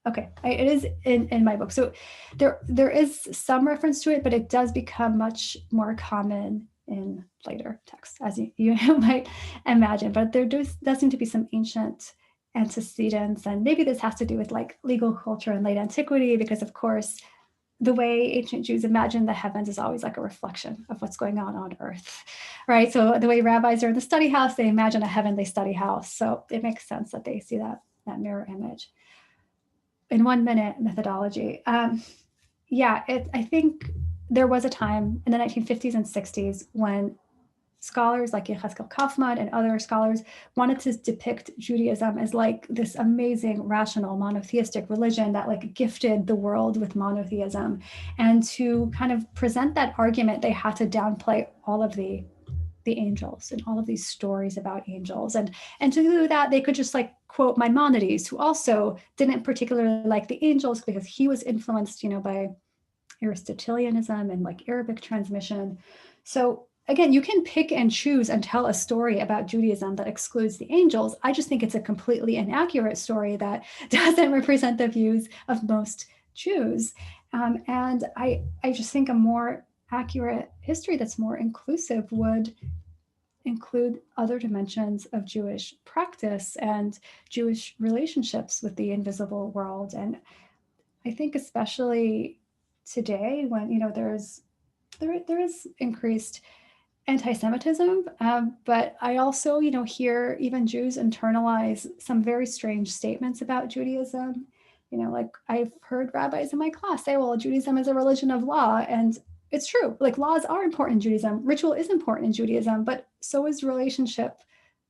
Speaker 2: Okay, it is in my book. So there is some reference to it, but it does become much more common in later texts, as you might imagine. But there does seem to be some ancient antecedents, and maybe this has to do with legal culture in late antiquity, because of course the way ancient Jews imagine the heavens is always a reflection of what's going on earth, right? So the way rabbis are in the study house, they imagine a heavenly study house. So it makes sense that they see that mirror image. In 1 minute methodology. I think there was a time in the 1950s and 60s when scholars like Yechezkel Kaufman and other scholars wanted to depict Judaism as this amazing, rational, monotheistic religion that gifted the world with monotheism. And to kind of present that argument, they had to downplay all of the angels and all of these stories about angels. And to do that, they could just quote Maimonides, who also didn't particularly like the angels because he was influenced, by Aristotelianism and Arabic transmission. So again, you can pick and choose and tell a story about Judaism that excludes the angels. I just think it's a completely inaccurate story that doesn't represent the views of most Jews. And I just think a more accurate history that's more inclusive would include other dimensions of Jewish practice and Jewish relationships with the invisible world. And I think especially today, when there is increased anti-Semitism, but I also hear even Jews internalize some very strange statements about Judaism. I've heard rabbis in my class say, well, Judaism is a religion of law, and it's true. Laws are important in Judaism. Ritual is important in Judaism, but so is relationship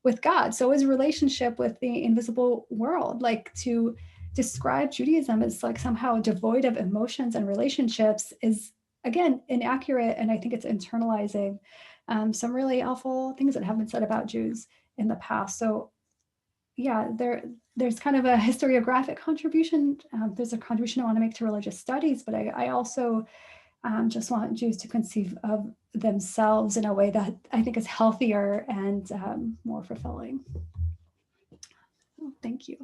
Speaker 2: with God. So is relationship with the invisible world. To describe Judaism as somehow devoid of emotions and relationships is, again, inaccurate. And I think it's internalizing some really awful things that have been said about Jews in the past. So yeah, there's kind of a historiographic contribution. There's a contribution I want to make to religious studies, but I also just want Jews to conceive of themselves in a way that I think is healthier and more fulfilling. Thank you.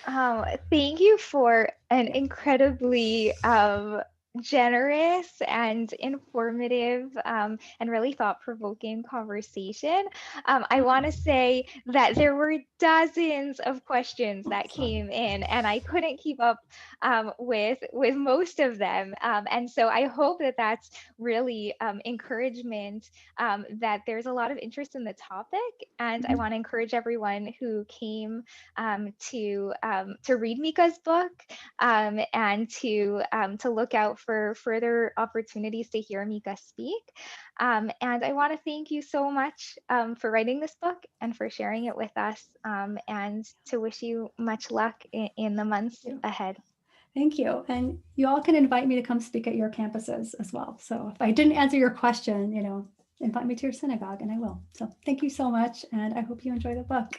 Speaker 1: Thank you for an incredibly generous and informative and really thought-provoking conversation. I want to say that there were dozens of questions that came in, and I couldn't keep up with most of them. And so I hope that that's really encouragement that there's a lot of interest in the topic. And I want to encourage everyone who came to read Mika's book and to look out for further opportunities to hear Mika speak. And I want to thank you so much for writing this book and for sharing it with us, and to wish you much luck in the months ahead.
Speaker 2: Thank you. And you all can invite me to come speak at your campuses as well. So if I didn't answer your question, invite me to your synagogue and I will. So thank you so much. And I hope you enjoy the book.